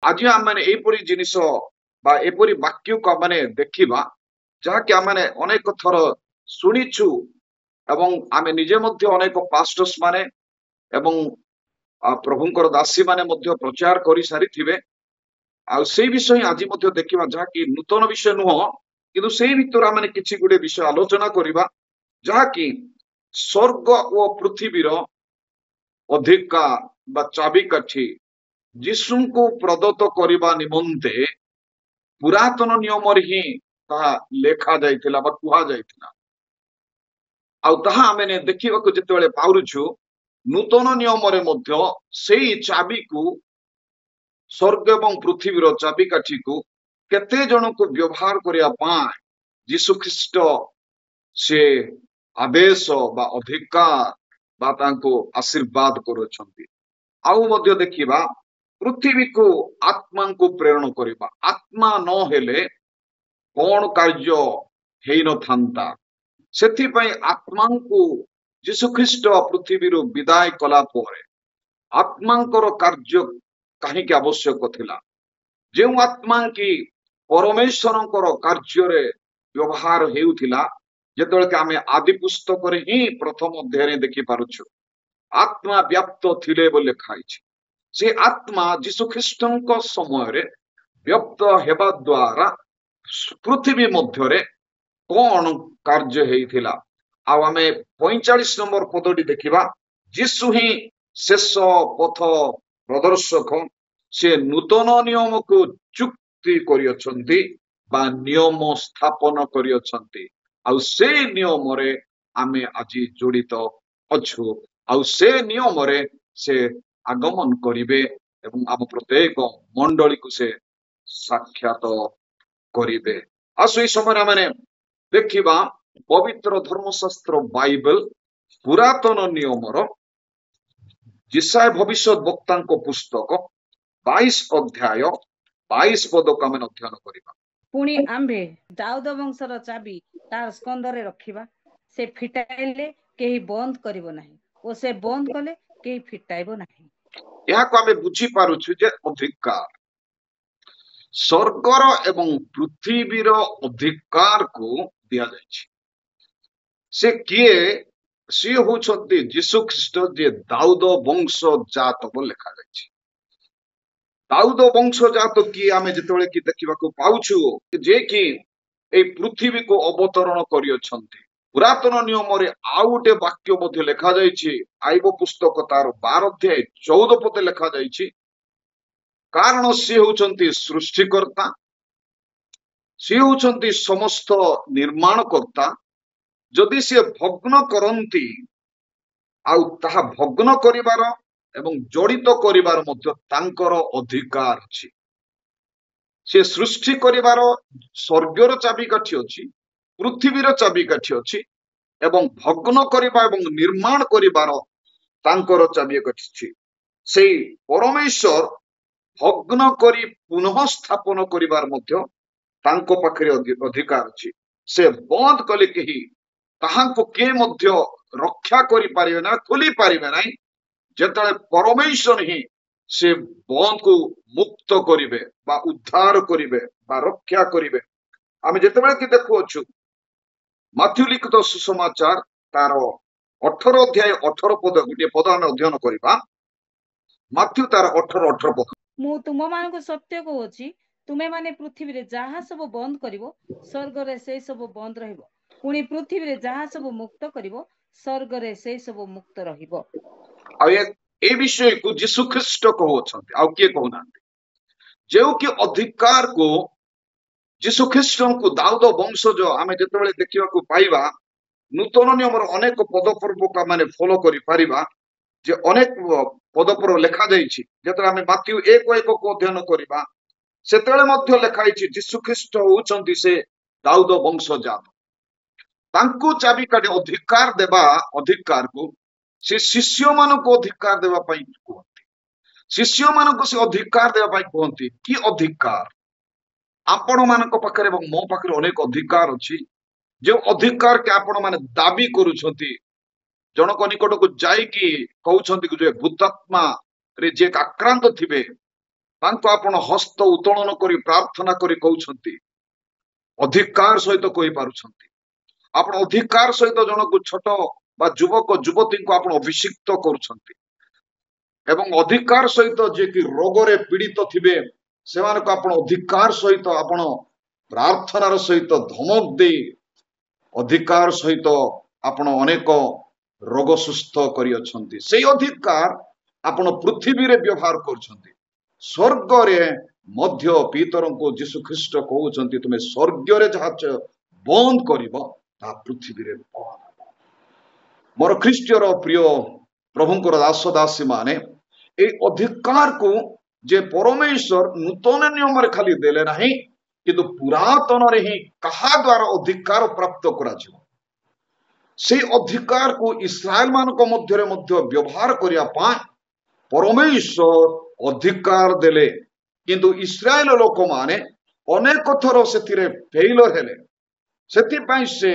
आज आम मैंने एपरी जिनिस बा एपरी वाक्य को आम मैंने देखा जहाँकि आम मैंने अनेक थर शुणीचु एवं आम निजे मध्य अनेक पास्टर्स माने एवं प्रभुंकर दासी माने मध्य प्रचार कर सारी आ से विषय आज मध्य देखा जहाँकि नूतन विषय नुह किंतु से भितर आम किसी गुड़े विषय आलोचना करवा जहाँकि स्वर्ग और पृथ्वीर अधिकार बा चाबिकाठी यीशु को प्रदत्त करने निमंते पुरातन नियम ही लेखा जाइथिला बा कुहा जाइथिला आउ ताहा आमे देखिबाकू जेतेबेले पाउरुछु नूतन नियम रे मध्य सेई चाबी को स्वर्ग एवं पृथ्वीर चाबिकाठी को केते जन को व्यवहार करिया पाए यीशु ख्रीष्ट से आदेश बा अधिकार बा तांको आशीर्वाद करूछंती आउ मध्य देखिबा पृथ्वी को आत्मा को प्रेरण करवा आत्मा न हेले कौन कार्य हेई न थांता सेथिपई आत्मा को यीशु ख्रीष्ट पृथ्वी विदाय कला परे आत्मांकर कार्य कहीं आवश्यक थिला जो आत्मा की परमेश्वरंकर कार्य रे व्यवहार हेउथिला जेतेबेले आमे आदि पुस्तक रे ही प्रथम अध्याय रे देखि पारुछु आत्मा व्याप्त थिले बोले लिखाइछि से आत्मा यीशु ख्रीष्टଙ୍କ ସମୟରେ ବ୍ୟକ୍ତ ହେବା ଦ୍ୱାରା ପୃଥିବୀ ମଧ୍ୟରେ କଣ କାର୍ଯ୍ୟ ହେଇଥିଲା ଆଉ ଆମେ 45 ନମ୍ବର ପଦଟି ଦେଖିବା ଯୀଶୁ ହିଁ ଶେଷ ପଥ ପ୍ରଦର୍ଶକ ସେ ନୂତନ ନିୟମକୁ ଚୁକ୍ତି କରିଅଛନ୍ତି ବା ନିୟମ ସ୍ଥାପନ କରିଅଛନ୍ତି ଆଉ ସେ ନିୟମରେ ଆମେ ଆଜି ଜଡ଼ିତ ଅଛୁ ଆଉ ସେ ନିୟମରେ ସେ आगमन करिवे एवं आम प्रत्येक मंडली को से साक्षात करिवे आसु समय माने देखिबा पवित्र धर्मशास्त्र बाइबल पुरातन नियमर जिसाय भविष्यत वक्ता पुस्तक 22 अध्याय 22 पद को आम अध्ययन करिबा पुणी आंबे दाऊद वंशर चाबी तार स्कंदरे रखिबा से फिटाइले केही बंद करिवो नाही ओ से बंद कले केही फिटाइबो नाही यहाँ को आमे बुझी पारुछु जे अधिकार स्वर्गर एवं पृथ्वीर अधिकार को दिया जायछि से किए सी होछंती यीशु ख्रीष्ट जे दाऊद वंश जात बो लिखा जायछि दाऊद वंश जात किए आमे जेतेबेले कि देखिबाकू पाउछु जे कि ए पृथ्वी को अवतरण करियछंती पुरातन नियम रे आउ गोटे वाक्य मध्य लिखा जायछि आईब पुस्तक तार 12 अध्याय 14 पद लिखा जायछि कारण सी होचंती सृष्टिकर्ता सी होचंती समस्त निर्माणकर्ता जदि से भग्न करंती आउ ताहा भग्न करिवार एवं जड़ित करिवार मध्य तांकर अधिकार अछि से सृष्टि करिवार स्वर्गर चाबिकाठी अछि पृथ्वीर चाबिकाठी अछि एवं भग्न करिबा एवं निर्माण करिवार तांकर चाबिकाठी अछि सेई परमेश्वर भग्न करी पुनः स्थापन करिवार मध्य तांको पाखरे अधिकार अछि से बंद कले केही ताहांको के मध्य रक्षा करि पारिबे ना खोली पारिबे नाही जेतले परमेश्वर ही से बंद को मुक्त करिवे बा उद्धार करिवे बा रक्षा करिवे आमे जेतेबेले कि देखु अछु माथ्यू लिखित सुसमाचार तार 18 अध्याय 18 पद गोटे पद आमे अध्ययन करिबा माथ्यू तार 18 पद मु तुम मान को सत्य कहूची तुमे माने पृथ्वी रे जहा सब बंद करिवो स्वर्ग रे से सब बंद रहिबो पुणी पृथ्वी रे जहा सब मुक्त करिवो स्वर्ग रे से सब मुक्त रहिबो आ ए विषय को यीशु ख्रीष्ट कहउछंती आ के कहउनांती जेउ कि अधिकार को यीशु ख्रीष्ट को दाऊद वंशज आमे जेतेबेले देखिबा को पाइबा नूतन नियमर अनेक पदपर्व का माने फॉलो करि पारिबा जे अनेक पदपर्व लेखा जाइछि जेतरा आमे माथ्यू 1:1 को अध्ययन करिबा सेतेबेले मध्य लेखाइछि यीशु ख्रीष्ट होउछंती से दाऊद वंशजात तांको चाबी काटे अधिकार देबा अधिकार को से शिष्य मान को अधिकार देबा पई कहंती शिष्य मान को से अधिकार देबा पई कहंती कि अधिकार आपण मान पाखरे एवं मो पाखरे अनेक अधिकार अछि जो अधिकार के आपण माने दाबी करूछंती जनक निकट को जाई कि कहउछंती जे भूतात्मा रे जे आक्रांत थिबे ତାଙ୍କୁ ଆପଣ ହସ୍ତ ଉତ୍ତୋଳନ କରି ପ୍ରାର୍ଥନା କରି କହୁଛନ୍ତି, ଅଧିକାର ସହିତ କହିପାରୁଛନ୍ତି। ଆପଣ ଅଧିକାର ସହିତ ଜଣକୁ ଛୋଟ ବା ଯୁବକ ଯୁବତୀଙ୍କୁ ଆପଣ ଅଭିଷିକ୍ତ କରୁଛନ୍ତି ଏବଂ ଅଧିକାର ସହିତ ଯିଏକି ରୋଗରେ ପୀଡ଼ିତ ଥିବେ ସେମାନଙ୍କୁ ଆପଣ ଅଧିକାର ସହିତ ଆପଣ ପ୍ରାର୍ଥନାର ସହିତ ଧମକ ଦେଇ ଅଧିକାର ସହିତ ଆପଣ ଅନେକ ରୋଗ ସୁସ୍ଥ କରିଅଛନ୍ତି। ସେଇ ଅଧିକାର ଆପଣ ପୃଥିବୀରେ ବ୍ୟବହାର କରୁଛନ୍ତି। ସ୍ୱର୍ଗରେ ମଧ୍ୟ ପିତରଙ୍କୁ ଯୀଶୁ ଖ୍ରୀଷ୍ଟ କହୁଛନ୍ତି, ତୁମେ ସ୍ୱର୍ଗରେ ଯାହା ବନ୍ଦ କରିବ ତାହା ପୃଥିବୀରେ ବନ୍ଦ ହେବ। ମୋର ଖ୍ରୀଷ୍ଟର ପ୍ରିୟ ପ୍ରଭୁଙ୍କର ଦାସ ଦାସୀ ମାନେ, এই ଅଧିକାରକୁ ଯେ ପରମେଶ୍ୱର ନୂତନ ନିୟମରେ ଖାଲି ଦେଲେ ନାହିଁ, କିନ୍ତୁ ପୁରାତନରେ ହିଁ କାହା ଦ୍ୱାରା ଅଧିକାର ପ୍ରାପ୍ତ କରାଯିବ সেই ଅଧିକାରକୁ ଇସ୍ରାଏଲ ମାନଙ୍କ ମଧ୍ୟରେ ମଧ୍ୟ ବ୍ୟବହାର କରିବା ପାଇଁ ପରମେଶ୍ୱର ଅଧିକାର ଦେଲେ। କିନ୍ତୁ ଇସ୍ରାଏଲ ଲୋକମାନେ ଅନେକ ଥର ସେଥିରେ ଫେଲର ହେଲେ। ସେଥିପାଇଁ ସେ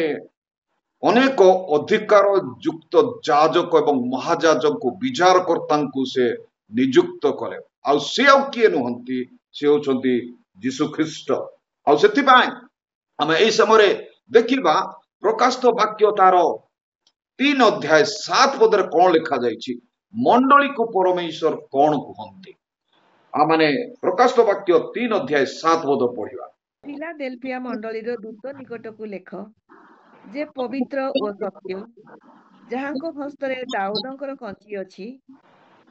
ଅନେକ ଅଧିକାର ଯୁକ୍ତ ଯାଜକ ଏବଂ ମହାଯାଜକଙ୍କୁ ବିଚାରକର୍ତ୍ତାଙ୍କୁ ସେ ନିଯୁକ୍ତ କଲେ। ଆଉ ସେ ଆଉ କିଏ ନୁହନ୍ତି, ସେ ହେଉଛନ୍ତି ଯୀଶୁ ଖ୍ରୀଷ୍ଟ। ଆଉ ସେଥିପାଇଁ ଆମେ ଏହି ସମୟରେ ଦେଖିବା ପ୍ରକାଶିତ ବାକ୍ୟ ତାର 3 ଅଧ୍ୟାୟ 7 ପଦରେ କଣ ଲେଖାଯାଇଛି, ମଣ୍ଡଳୀକୁ ପରମେଶ୍ୱର କଣ କୁହନ୍ତି। ଆମେ ପ୍ରକାଶିତ ବାକ୍ୟ 3 ଅଧ୍ୟାୟ 7 ପଦ ପଢିବା। ଫିଲାଡେଲଫିଆ ମଣ୍ଡଳୀର ଦୂତ ନିକଟକୁ ଲେଖ, ଯେ ପବିତ୍ର ଓ ସତ୍ୟ, ଯାହାଙ୍କ ହସ୍ତରେ ଦାଉଦଙ୍କର କଞ୍ଚି ଅଛି,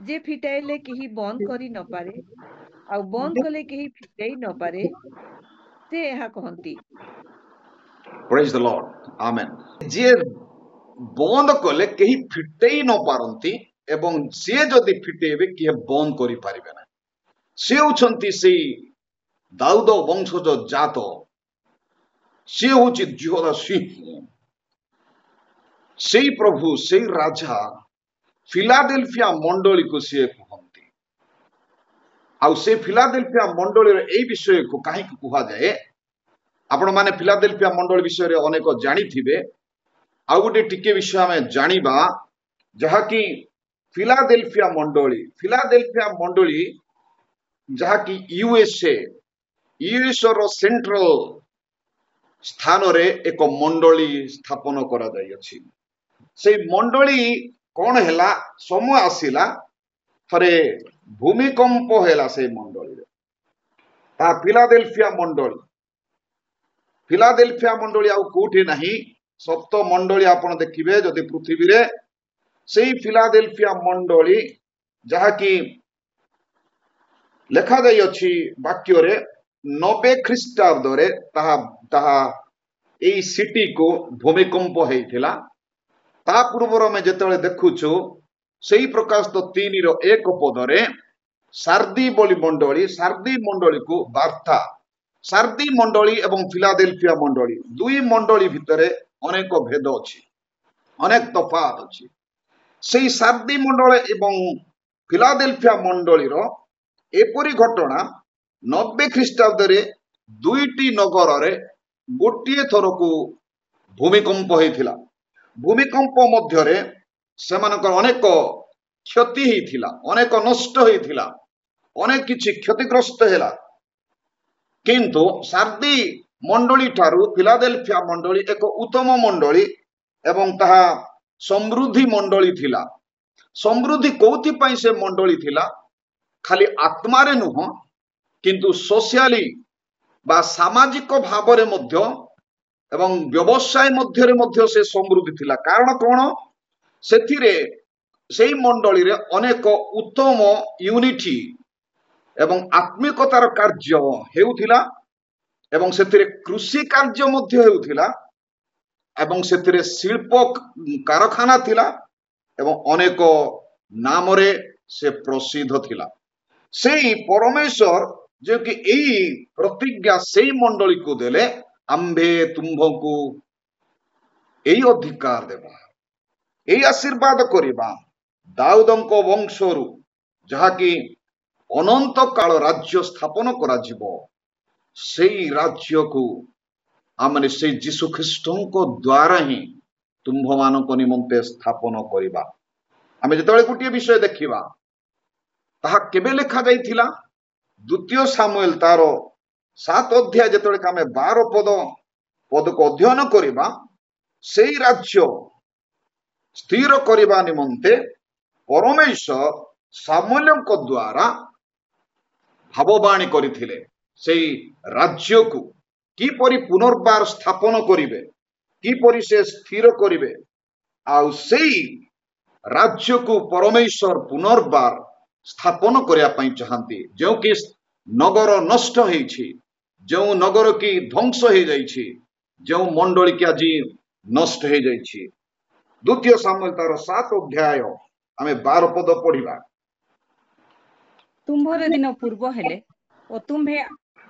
ଯେ ଫିଟାଇଲେ କେହି ବନ୍ଦ କରି ନପାରେ, ଆଉ ବନ୍ଦ କଲେ କେହି ଫିଟାଇ ନପାରେ, ସେ ଏହା କହନ୍ତି। ପ୍ରେଜ୍ ଦ ଲର୍ଡ, ଆମେନ୍। ଯିଏ ବନ୍ଦ କଲେ କେହି ଫିଟେଇ ନ ପାରନ୍ତି ଏବଂ ସିଏ ଯଦି ଫିଟେଇବେ କିଏ ବନ୍ଦ କରିପାରିବେ ନାହିଁ। ସେ ହେଉଛନ୍ତି ସେଇ ଦାଉଦ ବଂଶଜ ଜାତ, ସିଏ ହଉଛି ଜିହୋଦା ସିଂହ, ସେଇ ପ୍ରଭୁ, ସେଇ ରାଜା ଫିଲାଡେଲଫିଆ ମଣ୍ଡଳୀକୁ ସିଏ କୁହନ୍ତି। ଆଉ ସେ ଫିଲାଡେଲଫିଆ ମଣ୍ଡଳୀର ଏଇ ବିଷୟକୁ କାହିଁକି କୁହାଯାଏ, ଆପଣମାନେ ଫିଲାଡେଲଫିଆ ମଣ୍ଡଳୀ ବିଷୟରେ ଅନେକ ଜାଣିଥିବେ। ଆଉ ଗୋଟେ ଟିକେ ବିଷୟ ଆମେ ଜାଣିବା, ଯାହାକି ଫିଲାଡେଲଫିଆ ମଣ୍ଡଳୀ ଯାହାକି ୟୁଏସ୍ଏ ର ସେଣ୍ଟ୍ରାଲ ସ୍ଥାନରେ ଏକ ମଣ୍ଡଳୀ ସ୍ଥାପନ କରାଯାଇଅଛି। ସେଇ ମଣ୍ଡଳୀ କଣ ହେଲା, ସମୟ ଆସିଲା, ଥରେ ଭୂମିକମ୍ପ ହେଲା ସେଇ ମଣ୍ଡଳୀରେ। ତା ଫିଲାଡେଲଫିଆ ମଣ୍ଡଳୀ ଆଉ କୋଉଠି ନାହିଁ। ସପ୍ତ ମଣ୍ଡଳୀ ଆପଣ ଦେଖିବେ ଯଦି ପୃଥିବୀରେ, ସେଇ ଫିଲାଡେଲଫିଆ ମଣ୍ଡଳୀ ଯାହାକି ଲେଖାଯାଇଅଛି ବାକ୍ୟରେ 90 ଖ୍ରୀଷ୍ଟାବ୍ଦରେ ତାହା ଏଇ ସିଟିକୁ ଭୂମିକମ୍ପ ହେଇଥିଲା। ତା ପୂର୍ବରୁ ଆମେ ଯେତେବେଳେ ଦେଖୁଛୁ ସେଇ ପ୍ରକାଶିତ 3:1 ପଦରେ ସାର୍ଦି ମଣ୍ଡଳୀକୁ ବାର୍ତ୍ତା, ସାର୍ଦି ମଣ୍ଡଳୀ ଏବଂ ଫିଲାଡେଲଫିଆ ମଣ୍ଡଳୀ, ଦୁଇ ମଣ୍ଡଳୀ ଭିତରେ ଅନେକ ଭେଦ ଅଛି, ଅନେକ ତଫାତ ଅଛି। ସେଇ ସାର୍ଦି ମଣ୍ଡଳୀ ଏବଂ ଫିଲାଡେଲଫିଆ ମଣ୍ଡଳୀର ଏପରି ଘଟଣା 90 ଖ୍ରୀଷ୍ଟାବ୍ଦରେ ଦୁଇଟି ନଗରରେ ଗୋଟିଏ ଥରକୁ ଭୂମିକମ୍ପ ହେଇଥିଲା। ଭୂମିକମ୍ପ ମଧ୍ୟରେ ସେମାନଙ୍କର ଅନେକ କ୍ଷତି ହେଇଥିଲା, ଅନେକ ନଷ୍ଟ ହେଇଥିଲା, ଅନେକ କିଛି କ୍ଷତିଗ୍ରସ୍ତ ହେଲା। କିନ୍ତୁ ସାର୍ଦି ମଣ୍ଡଳୀ ଠାରୁ ଫିଲାଡେଲଫିଆ ମଣ୍ଡଳୀ ଏକ ଉତ୍ତମ ମଣ୍ଡଳୀ ଏବଂ ତାହା ସମୃଦ୍ଧି ମଣ୍ଡଳୀ ଥିଲା। ସମୃଦ୍ଧି କୋଉଥିପାଇଁ ସେ ମଣ୍ଡଳୀ ଥିଲା, ଖାଲି ଆତ୍ମାରେ ନୁହଁ, କିନ୍ତୁ ସୋସିଆଲି ବା ସାମାଜିକ ଭାବରେ ମଧ୍ୟ ଏବଂ ବ୍ୟବସାୟ ମଧ୍ୟରେ ମଧ୍ୟ ସେ ସମୃଦ୍ଧି ଥିଲା। କାରଣ କଣ, ସେଥିରେ ସେଇ ମଣ୍ଡଳୀରେ ଅନେକ ଉତ୍ତମ ୟୁନିଟି ଏବଂ ଆତ୍ମିକତାର କାର୍ଯ୍ୟ ହେଉଥିଲା ଏବଂ ସେଥିରେ କୃଷି କାର୍ଯ୍ୟ ମଧ୍ୟ ହେଉଥିଲା ଏବଂ ସେଥିରେ ଶିଳ୍ପ କାରଖାନା ଥିଲା ଏବଂ ଅନେକ ନାମରେ ସେ ପ୍ରସିଦ୍ଧ ଥିଲା। ସେଇ ପରମେଶ୍ୱର ଯେ କି ଏଇ ପ୍ରତିଜ୍ଞା ସେଇ ମଣ୍ଡଳୀକୁ ଦେଲେ, ଆମ୍ଭେ ତୁମ୍ଭଙ୍କୁ ଏଇ ଅଧିକାର ଦେବା, ଏଇ ଆଶୀର୍ବାଦ କରିବା, ଦାଉଦଙ୍କ ବଂଶରୁ ଯାହାକି ଅନନ୍ତ କାଳ ରାଜ୍ୟ ସ୍ଥାପନ କରାଯିବ, ସେଇ ରାଜ୍ୟକୁ ଆମେ ସେଇ ଯୀଶୁ ଖ୍ରୀଷ୍ଟଙ୍କ ଦ୍ୱାରା ହିଁ ତୁମ୍ଭମାନଙ୍କ ନିମନ୍ତେ ସ୍ଥାପନ କରିବା। ଆମେ ଯେତେବେଳେ ଗୋଟିଏ ବିଷୟ ଦେଖିବା, ତାହା କେବେ ଲେଖାଯାଇଥିଲା, द्वितीय सामुएल तार 7 अध्याय जेतेबेले आमे 12 पद को अध्ययन करिबा सेई राज्य स्थिर करिबा निमंते परमेश्वर सामुएलଙ୍କ द्वारा भाववाणी କରିଥିଲେ सेई राज्य को किपरि पुनर्बार स्थापन करिवे किपरि से स्थिर करिवे आउ सेई राज्य को परमेश्वर पुनर्बार स्थापन करने पाई चाहती जो कि नगर नष्ट होइछि जो नगर की ध्वंस हो जाइछि जो मंडली की आज नष्ट हो जाइछि द्वितीय सामुएल तार 7 अध्याय आमे 12 पद पढ़िबा तुम्भर दिन पूर्व हेले ओ तुम्भे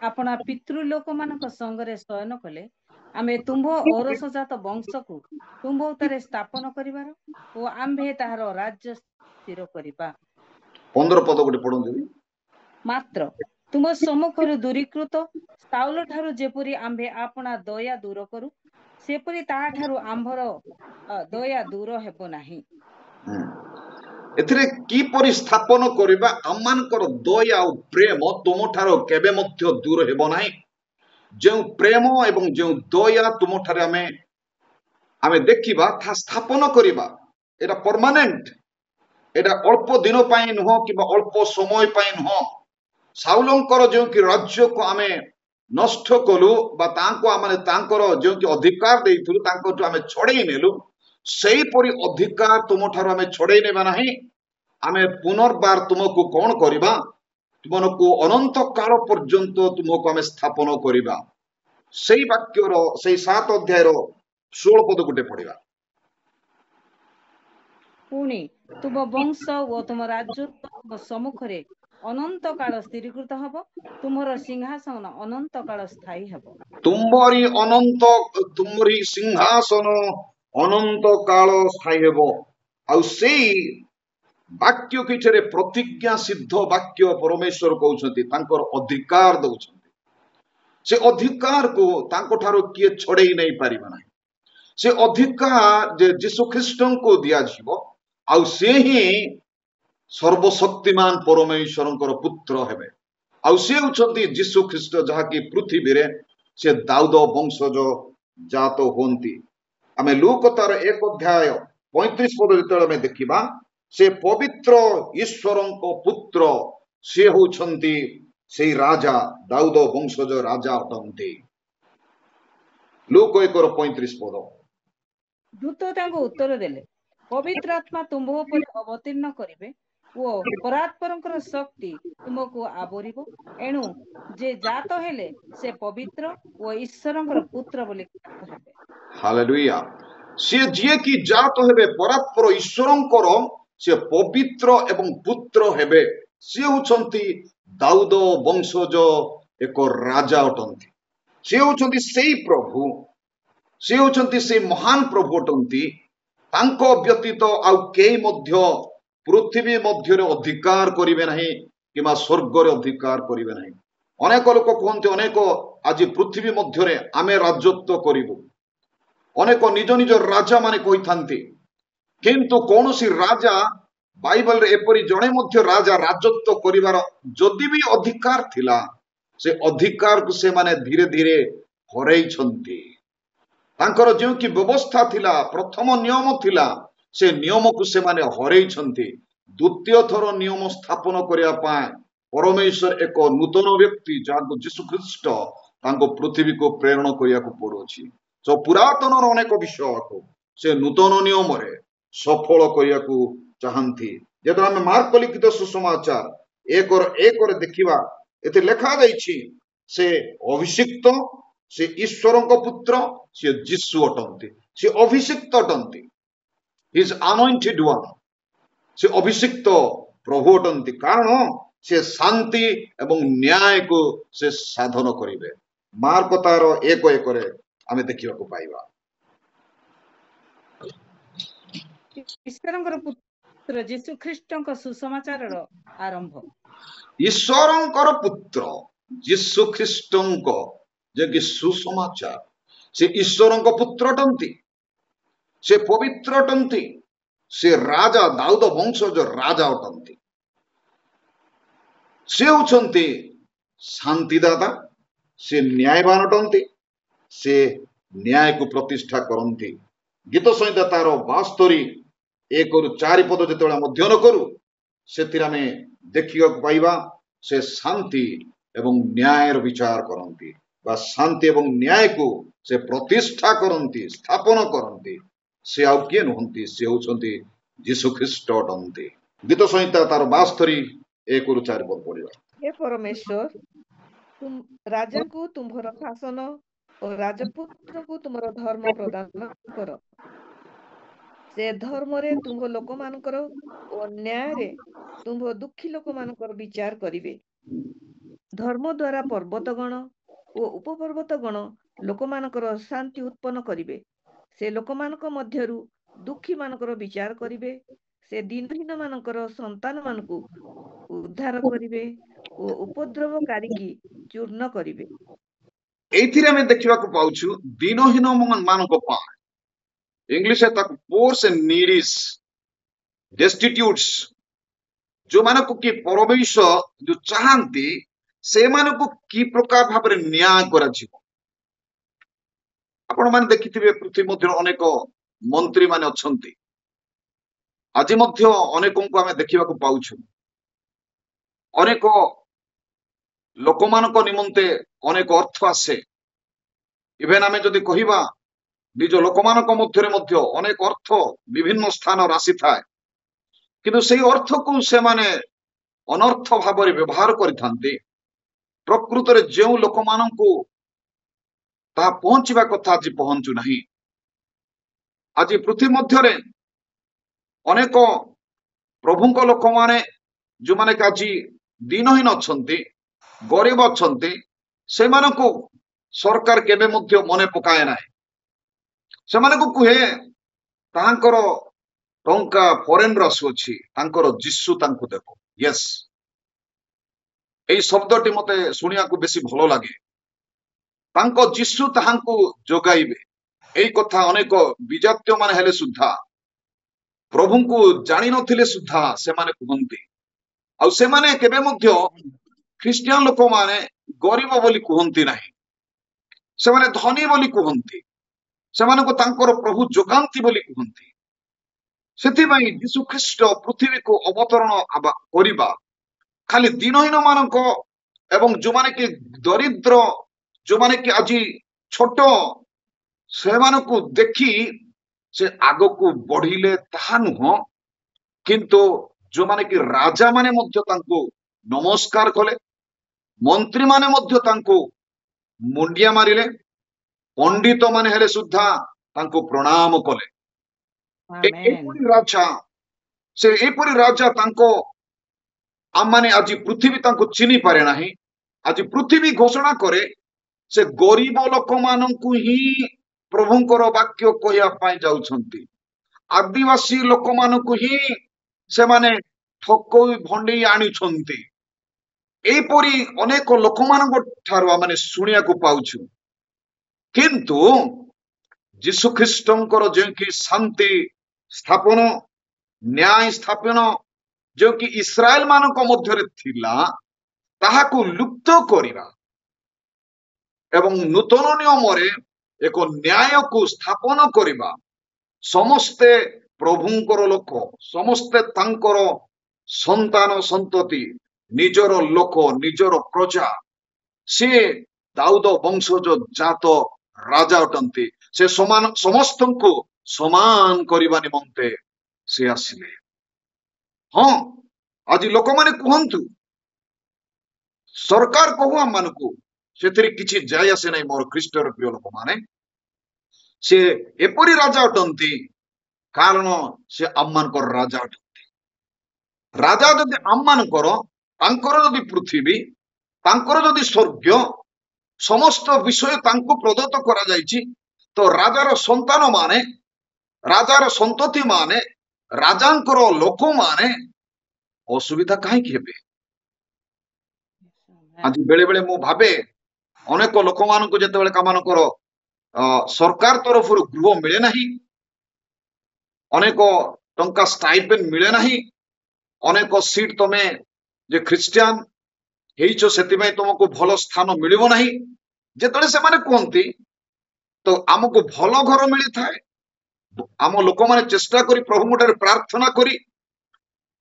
अपना पितृलोक मानक संगरे शयन कले आमे तुम्भ औरसजात वंश को तुम्भ उतारे स्थापन करिबार ओ आम्भे ताहार राज्य स्थिर करिबा 15 पद गोटे पढ़ंदी मात्र तुम सम्मुखर दूरीकृत साउल ठारू जेपरी आम्भे अपना दया दूर करू सेपरी ताहा ठारू आम्भर दया दूर हेबो नाही एथिरे किपरि स्थापन करिबा आमानकर दया और प्रेम तुमठारो केबे मध्य दूर हेबो नाही जो प्रेम एवं जो दया तुमठारे आमे देखिबा था स्थापन करिबा एटा परमानेंट एटा अल्प दिन पाई नुह किबा अल्प समय पाई नुह साउलंकर जो कि राज्य को आमे नष्ट कलु बा तांको आमे तांकर जो कि अधिकार देइथुलु तांको जो आमे छड़ेई नेलु सेही परि अधिकार तुमठारो आमे छड़ेई नेबा नाही आमे पुनर्बार तुमको कोन करिबा तुमको अनंत काल पर्यंत तुमको आमे स्थापन करिबा सेही वाक्यर सेही 7 अध्याय रो 16 पद गुटे पढ़िबा पुणी तुम वंश ओ तुम राज्य तुम सम्मुखरे अनंत काल स्थिरीकृत हब तुमर सिंहासन अनंत काल स्थायी हब तुमरी सिंहासन अनंत काल स्थायी हेबो आ सेही वाक्य किछरे प्रतिज्ञा सिद्ध वाक्य परमेश्वर कहउछंती तांकर अधिकार दउछंती से अधिकार को तांको ठारो किए छड़ेई नहीं पारिबा नाही से अधिकार जे यीशु ख्रीष्टन को दिया जीवो आ से ही सर्वशक्तिमान परमेश्वरंकर पुत्र हेबे आ से होछंती यीशु ख्रीष्ट जहा कि पृथ्वी रे से दाऊद वंशज जात होंती आमे लूक तार 1 अध्याय 35 पद जेतेबेले आमे देखिबा से पवित्र ईश्वरंको पुत्र से होछंती से राजा दाऊद वंशज राजा अटंती लूक 1:35 पद दूत तांको उत्तर देले पवित्र आत्मा तुम ऊपर अवतीर्ण करिवे ओ परात्परंकर शक्ति तुमको आवरिबो एणु जे जात हेले से पवित्र ओ ईश्वरंकर पुत्र बोली कहबे हालेलुया से जे कि जात हेबे परात्पर ईश्वरंकर से पवित्र एवं पुत्र हेबे से होछंती दाऊद वंशज एक राजा अटंती से होछंती सेही प्रभु से होछंती से महान प्रभु अटंती तांको व्यतीत आउ केही मध्य पृथ्वी मध्य अधिकार करिवे नाही किमा स्वर्ग रे अधिकार करिवे नाही अनेक लोक कहते अनेक आज पृथ्वी मध्य रे आमे राजत्व करिवु अनेक निज निज राजा माने कहि थांती किंतु कौनसी राजा बाइबल रे एपरि जणे मध्य राजा राजत्व करिवार जदि भी अधिकार थिला से अधिकार को से माने धीरे धीरे हरई छंती तांकर जो कि व्यवस्था थिला प्रथम नियम थिला से नियम को से माने हरई छंती द्वितीय थर नियम स्थापन करिया पाए परमेश्वर एक नूतन व्यक्ति जाको यीशु ख्रीष्ट तांको पृथ्वी को प्रेरण करिया को पड़ोछि सो पुरातन अनेक विषय को से नूतन नियम रे सफल करिया को चाहती जेतो हम मार्क लिखित सुसमाचार 1:1 देखिबा एते लिखा जाइछि से अभिषिक्त से ईश्वरंक पुत्र से यीशु अटंती से अभिषिक्त अटंती हिज अनॉइंटेड वन से अभिषिक्त प्रभु अटंती कारण से शांति एवं न्याय को से साधन करिवे मार्क तार 1:1 रे आमे देखिबा को पाइबा ईश्वरंकर पुत्र यीशु ख्रीष्टंक सुसमाचार आरंभ ईश्वरंकर पुत्र यीशु ख्रीष्टंक जे कि सुसमाचार से ईश्वरंक पुत्र अटंती से पवित्र अटंती से राजा दाऊद वंशज राजा अटंती से होछंती ଶାନ୍ତିଦାତା, ସେ ନ୍ୟାୟବାନ ଅଟନ୍ତି, ସେ ନ୍ୟାୟକୁ ପ୍ରତିଷ୍ଠା କରନ୍ତି। ଗୀତ ସଂହିତା ତାର 72:1-4 ପଦ ଯେତେବେଳେ ଆମେ ଅଧ୍ୟୟନ କରୁ, ସେଥିରେ ଆମେ ଦେଖିବାକୁ ପାଇବା ସେ ଶାନ୍ତି ଏବଂ ନ୍ୟାୟର ବିଚାର କରନ୍ତି, ବା ଶାନ୍ତି ଏବଂ ନ୍ୟାୟକୁ ସେ ପ୍ରତିଷ୍ଠା କରନ୍ତି, ସ୍ଥାପନ କରନ୍ତି। ସେ ଆଉ କିଏ ନୁହନ୍ତି, ସେ ହେଉଛନ୍ତି ଯୀଶୁ ଖ୍ରୀଷ୍ଟ ଅଟନ୍ତି। ଗୀତ ସଂହିତା ତାର 72:1-4 ପଦ ପଢିବା। हे परमेश्वर, तुम राजाଙ୍କୁ ତୁମ୍ଭର ଶାସନ ଓ ରାଜପୁତ୍ରଙ୍କୁ ତୁମର ଧର୍ମ ପ୍ରଦାନ କର। ସେ ଧର୍ମରେ ତୁମ୍ଭ ଲୋକମାନଙ୍କର ଓ ନ୍ୟାୟରେ ତୁମ୍ଭ ଦୁଃଖୀ ଲୋକମାନଙ୍କର ବିଚାର କରିବେ। ଧର୍ମ ଦ୍ୱାରା ପର୍ବତଗଣ ଓ ଉପପର୍ବତଗଣ ଲୋକମାନଙ୍କର ଶାନ୍ତି ଉତ୍ପନ୍ନ କରିବେ। ସେ ଲୋକମାନଙ୍କ ମଧ୍ୟରୁ ଦୁଃଖୀମାନଙ୍କର ବିଚାର କରିବେ। ସେ ଦିନହୀନମାନଙ୍କର ସନ୍ତାନମାନଙ୍କୁ ଉଦ୍ଧାର କରିବେ ଓ ଉପଦ୍ରବକାରୀକି ଚୂର୍ଣ୍ଣ କରିବେ। ଏଇଥିରେ ଆମେ ଦେଖିବାକୁ ପାଉଛୁ ଦିନହୀନ ମାନଙ୍କ ପାଇଁ, ଇଂଲିଶରେ ତାକୁ ପୋର୍ସ ଏଣ୍ଡ ନିଡିସ୍, ଡେଷ୍ଟିଟ୍ୟୁଟ୍ସ, ଯୋଉମାନଙ୍କୁ କି ପରମେଶ୍ୱର ଯୋଉ ଚାହାନ୍ତି ସେମାନଙ୍କୁ କି ପ୍ରକାର ଭାବରେ ନ୍ୟାୟ କରାଯିବ। ଆପଣ ମାନେ ଦେଖିଥିବେ ପୃଥିବୀ ମଧ୍ୟରେ ଅନେକ ମନ୍ତ୍ରୀ ମାନେ ଅଛନ୍ତି। ଆଜି ମଧ୍ୟ ଅନେକଙ୍କୁ ଆମେ ଦେଖିବାକୁ ପାଉଛୁ। ଅନେକ ଲୋକମାନଙ୍କ ନିମନ୍ତେ ଅନେକ ଅର୍ଥ ଆସେ। ଇଭେନ୍ ଆମେ ଯଦି କହିବା ନିଜ ଲୋକମାନଙ୍କ ମଧ୍ୟରେ ମଧ୍ୟ ଅନେକ ଅର୍ଥ ବିଭିନ୍ନ ସ୍ଥାନରେ ଆସିଥାଏ, କିନ୍ତୁ ସେଇ ଅର୍ଥକୁ ସେମାନେ ଅନର୍ଥ ଭାବରେ ବ୍ୟବହାର କରିଥାନ୍ତି। ପ୍ରକୃତରେ ଯେଉଁ ଲୋକମାନଙ୍କୁ ତାହା ପହଞ୍ଚିବା କଥା ଆଜି ପହଞ୍ଚୁ ନାହିଁ। ଆଜି ପୃଥିବୀ ମଧ୍ୟରେ ଅନେକ ପ୍ରଭୁଙ୍କ ଲୋକମାନେ ଯୋଉମାନେ କି ଆଜି ଦିନହୀନ ଅଛନ୍ତି, ଗରିବ ଅଛନ୍ତି, ସେମାନଙ୍କୁ ସରକାର କେବେ ମଧ୍ୟ ମନେ ପକାଏ ନାହିଁ। ସେମାନଙ୍କୁ କୁହେ ତାଙ୍କର ଟଙ୍କା ଫରେନରୁ ଆସୁଅଛି, ତାଙ୍କର ଯୀଶୁ ତାଙ୍କୁ ଦେବ। ୟେସ୍, ଏଇ ଶବ୍ଦଟି ମତେ ଶୁଣିବାକୁ ବେଶୀ ଭଲ ଲାଗେ। ତାଙ୍କ ଯୀଶୁ ତାହାଙ୍କୁ ଯୋଗାଇବେ। ଏଇ କଥା ଅନେକ ବିଜାତୀୟ ମାନେ ହେଲେ ସୁଦ୍ଧା, ପ୍ରଭୁଙ୍କୁ ଜାଣିନଥିଲେ ସୁଦ୍ଧା ସେମାନେ କୁହନ୍ତି। ଆଉ ସେମାନେ କେବେ ମଧ୍ୟ ଖ୍ରୀଷ୍ଟିଆନ ଲୋକମାନେ ଗରିବ ବୋଲି କୁହନ୍ତି ନାହିଁ, ସେମାନେ ଧନୀ ବୋଲି କୁହନ୍ତି, ସେମାନଙ୍କୁ ତାଙ୍କର ପ୍ରଭୁ ଯୋଗାନ୍ତି ବୋଲି କୁହନ୍ତି। ସେଥିପାଇଁ ଯୀଶୁ ଖ୍ରୀଷ୍ଟ ପୃଥିବୀକୁ ଅବତରଣ କରିବା ଖାଲି ଦିନହୀନ ମାନଙ୍କ ଏବଂ ଯୋଉମାନେ କି ଦରିଦ୍ର, ଯୋଉମାନେ କି ଆଜି ଛୋଟ, ସେମାନଙ୍କୁ ଦେଖି ସେ ଆଗକୁ ବଢିଲେ ତାହା ନୁହଁ, କିନ୍ତୁ ଯୋଉମାନେ କି ରାଜା ମାନେ ମଧ୍ୟ ତାଙ୍କୁ ନମସ୍କାର କଲେ, ମନ୍ତ୍ରୀ ମାନେ ମଧ୍ୟ ତାଙ୍କୁ ମୁଣ୍ଡିଆ ମାରିଲେ, ପଣ୍ଡିତ ମାନେ ହେଲେ ସୁଦ୍ଧା ତାଙ୍କୁ ପ୍ରଣାମ କଲେ। ଏପରି ରାଜା, ସେ ଏପରି ରାଜା ତାଙ୍କ ଆମମାନେ ଆଜି ପୃଥିବୀ ତାଙ୍କୁ ଚିହ୍ନି ପାରେ ନାହିଁ। ଆଜି ପୃଥିବୀ ଘୋଷଣା କରେ ସେ ଗରିବ ଲୋକମାନଙ୍କୁ ହିଁ ପ୍ରଭୁଙ୍କର ବାକ୍ୟ କହିବା ପାଇଁ ଯାଉଛନ୍ତି। ଆଦିବାସୀ ଲୋକମାନଙ୍କୁ ହିଁ ସେମାନେ ଠକଇ ଭଣ୍ଡେଇ ଆଣୁଛନ୍ତି। ଏହିପରି ଅନେକ ଲୋକମାନଙ୍କ ଠାରୁ ଆମେ ଶୁଣିବାକୁ ପାଉଛୁ। କିନ୍ତୁ ଯୀଶୁ ଖ୍ରୀଷ୍ଟଙ୍କର ଯେଉଁକି ଶାନ୍ତି ସ୍ଥାପନ, ନ୍ୟାୟ ସ୍ଥାପନ ଯେଉଁକି ଇସ୍ରାଏଲ ମାନଙ୍କ ମଧ୍ୟରେ ଥିଲା, ତାହାକୁ ଲୁପ୍ତ କରିବା ଏବଂ ନୂତନ ନିୟମରେ ଏକ ନ୍ୟାୟକୁ ସ୍ଥାପନ କରିବା। ସମସ୍ତେ ପ୍ରଭୁଙ୍କର ଲୋକ, ସମସ୍ତେ ତାଙ୍କର ସନ୍ତାନ ସନ୍ତତି, ନିଜର ଲୋକ, ନିଜର ପ୍ରଜା। ସେ ଦାଉଦ ବଂଶଜ ଜାତ ରାଜା ଅଟନ୍ତି। ସେ ସମସ୍ତଙ୍କୁ ସମାନ କରିବା ନିମନ୍ତେ ସେ ଆସିଲେ। ହଁ, ଆଜି ଲୋକମାନେ କୁହନ୍ତୁ, ସରକାର କହୁ ଆମମାନଙ୍କୁ, ସେଥିରେ କିଛି ଯାଇ ଆସେ ନାହିଁ। ମୋର ଖ୍ରୀଷ୍ଟର ପ୍ରିୟ ଲୋକମାନେ, ସେ ଏପରି ରାଜା ଅଟନ୍ତି କାରଣ ସେ ଆମମାନଙ୍କର ରାଜା ଅଟନ୍ତି। ରାଜା ଯଦି ଆମମାନଙ୍କର, ତାଙ୍କର ଯଦି ପୃଥିବୀ, ତାଙ୍କର ଯଦି ସ୍ୱର୍ଗ, ସମସ୍ତ ବିଷୟ ତାଙ୍କୁ ପ୍ରଦତ୍ତ କରାଯାଇଛି, ତ ରାଜାର ସନ୍ତାନ ମାନେ, ରାଜାର ସନ୍ତତି ମାନେ, ରାଜାଙ୍କର ଲୋକମାନେ ଅସୁବିଧା କାହିଁକି ହେବେ? ଆଜି ବେଳେ ବେଳେ ମୁଁ ଭାବେ, ଅନେକ ଲୋକମାନଙ୍କୁ ଯେତେବେଳେ କାମାନଙ୍କର ସରକାର ତରଫରୁ ଗୃହ ମିଳେ ନାହିଁ, ଅନେକ ଟଙ୍କା ଷ୍ଟାଇପେଣ୍ଡ ମିଳେ ନାହିଁ, ଅନେକ ସିଟ୍ ତମେ ଯେ ଖ୍ରୀଷ୍ଟିଆନ ହେଇଛ ସେଥିପାଇଁ ତୁମକୁ ଭଲ ସ୍ଥାନ ମିଳିବ ନାହିଁ। ଯେତେବେଳେ ସେମାନେ କୁହନ୍ତି ତ ଆମକୁ ଭଲ ଘର ମିଳିଥାଏ, ଆମ ଲୋକମାନେ ଚେଷ୍ଟା କରି ପ୍ରଭୁଙ୍କ ଠାରେ ପ୍ରାର୍ଥନା କରି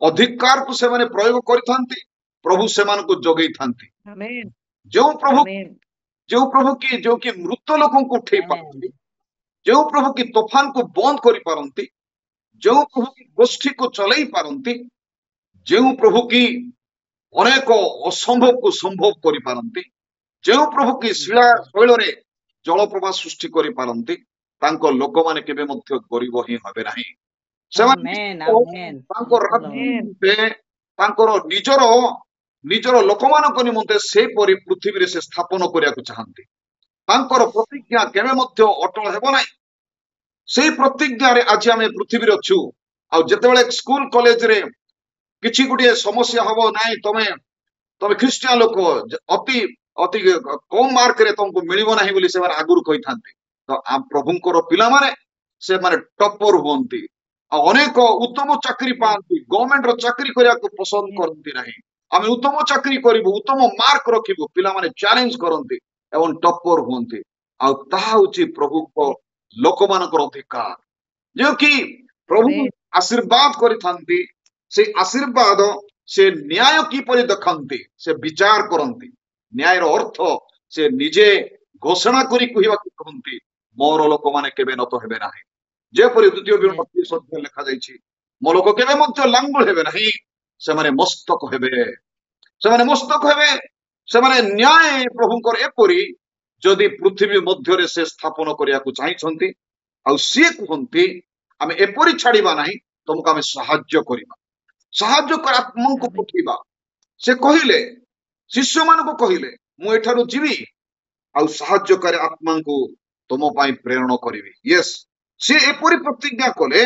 ଅଧିକାରକୁ ସେମାନେ ପ୍ରୟୋଗ କରିଥାନ୍ତି, ପ୍ରଭୁ ସେମାନଙ୍କୁ ଯୋଗେଇଥାନ୍ତି। ଆମେନ୍ ଯେଉଁ ପ୍ରଭୁ ଆମେନ୍ ଯେଉଁ କି ମୃତ ଲୋକଙ୍କୁ ଉଠେଇ ପାରନ୍ତି, ଯେଉଁ ପ୍ରଭୁ କି ତୋଫାନକୁ ବନ୍ଦ କରିପାରନ୍ତି, ଯେଉଁ ପ୍ରଭୁ କି ଗୋଷ୍ଠୀକୁ ଚଲେଇ ପାରନ୍ତି, ଯେଉଁ ପ୍ରଭୁ କି ଅନେକ ଅସମ୍ଭବକୁ ସମ୍ଭବ କରିପାରନ୍ତି, ଯେଉଁ ପ୍ରଭୁ କି ଶିଳା ଶୈଳରେ ଜଳପ୍ରବାହ ସୃଷ୍ଟି କରିପାରନ୍ତି, ତାଙ୍କ ଲୋକମାନେ କେବେ ମଧ୍ୟ ଗରିବ ହିଁ ହେବେ ନାହିଁ। ସେମାନେ Amen. Amen. ତାଙ୍କ Praise the Lord. ରାଜ୍ୟ ନିମନ୍ତେ ତାଙ୍କର ନିଜର ଲୋକମାନଙ୍କ ନିମନ୍ତେ ସେପରି ପୃଥିବୀରେ ସେ ସ୍ଥାପନ କରିବାକୁ ଚାହାନ୍ତି। ତାଙ୍କର ପ୍ରତିଜ୍ଞା କେବେ ମଧ୍ୟ ଅଟଳ ହେବ ନାହିଁ। ସେଇ ପ୍ରତିଜ୍ଞାରେ ଆଜି ଆମେ ପୃଥିବୀରେ ଅଛୁ। ଆଉ ଯେତେବେଳେ ସ୍କୁଲ କଲେଜରେ କିଛି ଗୋଟିଏ ସମସ୍ୟା ହବ ନାହିଁ, ତମେ ଖ୍ରୀଷ୍ଟିଆନ ଲୋକ, ଅତି ଅତି କମ ମାର୍କରେ ତମକୁ ମିଳିବ ନାହିଁ ବୋଲି ସେମାନେ ଆଗରୁ କହିଥାନ୍ତି। ତ ପ୍ରଭୁଙ୍କର ପିଲାମାନେ ସେମାନେ ଟପର ହୁଅନ୍ତି, ଆଉ ଅନେକ ଉତ୍ତମ ଚାକିରି ପାଆନ୍ତି। ଗଭର୍ଣ୍ଣମେଣ୍ଟର ଚାକିରି କରିବାକୁ ପସନ୍ଦ କରନ୍ତି ନାହିଁ। ଆମେ ଉତ୍ତମ ଚାକିରି କରିବୁ, ଉତ୍ତମ ମାର୍କ ରଖିବୁ, ପିଲାମାନେ ଚ୍ୟାଲେଞ୍ଜ କରନ୍ତି ଏବଂ ଟପର ହୁଅନ୍ତି। ଆଉ ତାହା ହଉଛି ପ୍ରଭୁଙ୍କ ଲୋକମାନଙ୍କର ଅଧିକାର, ଯେଉଁ କି ପ୍ରଭୁ ଆଶୀର୍ବାଦ କରିଥାନ୍ତି। ସେ ଆଶୀର୍ବାଦ ସେ ନ୍ୟାୟ କିପରି ଦେଖନ୍ତି, ସେ ବିଚାର କରନ୍ତି। ନ୍ୟାୟର ଅର୍ଥ ସେ ନିଜେ ଘୋଷଣା କରି କହିବାକୁ କହନ୍ତି, ମୋର ଲୋକମାନେ କେବେ নত ହେବେ ନାହିଁ। ଯେପରି ଦ୍ୱିତୀୟ ବିବରଣୀ 30 ଅଧ୍ୟାୟରେ ଲେଖାଯାଇଛି, ମୋ ଲୋକ କେବେ ମଧ୍ୟ ଲାଙ୍ଗୁଳ ହେବେ ନାହିଁ, ସେମାନେ ମସ୍ତକ ହେବେ। ସେମାନେ ମସ୍ତକ ହେବେ। ସେମାନେ ନ୍ୟାୟ ପ୍ରଭୁଙ୍କର ଏପରି ଯଦି ପୃଥିବୀ ମଧ୍ୟରେ ସେ ସ୍ଥାପନ କରିବାକୁ ଚାହିଁଛନ୍ତି, ଆଉ ସିଏ କୁହନ୍ତି ଆମେ ଏପରି ଛାଡିବା ନାହିଁ, ତମକୁ ଆମେ ସାହାଯ୍ୟ କରିବା, ସାହାଯ୍ୟକାରୀ ଆତ୍ମାଙ୍କୁ ପଠେଇବା। ସେ କହିଲେ, ଶିଷ୍ୟମାନଙ୍କୁ କହିଲେ, ମୁଁ ଏଠାରୁ ଯିବି ଆଉ ସାହାଯ୍ୟକାରୀ ଆତ୍ମାଙ୍କୁ ତମ ପାଇଁ ପ୍ରେରଣ କରିବି। ୟେସ୍, ସେ ଏପରି ପ୍ରତିଜ୍ଞା କଲେ।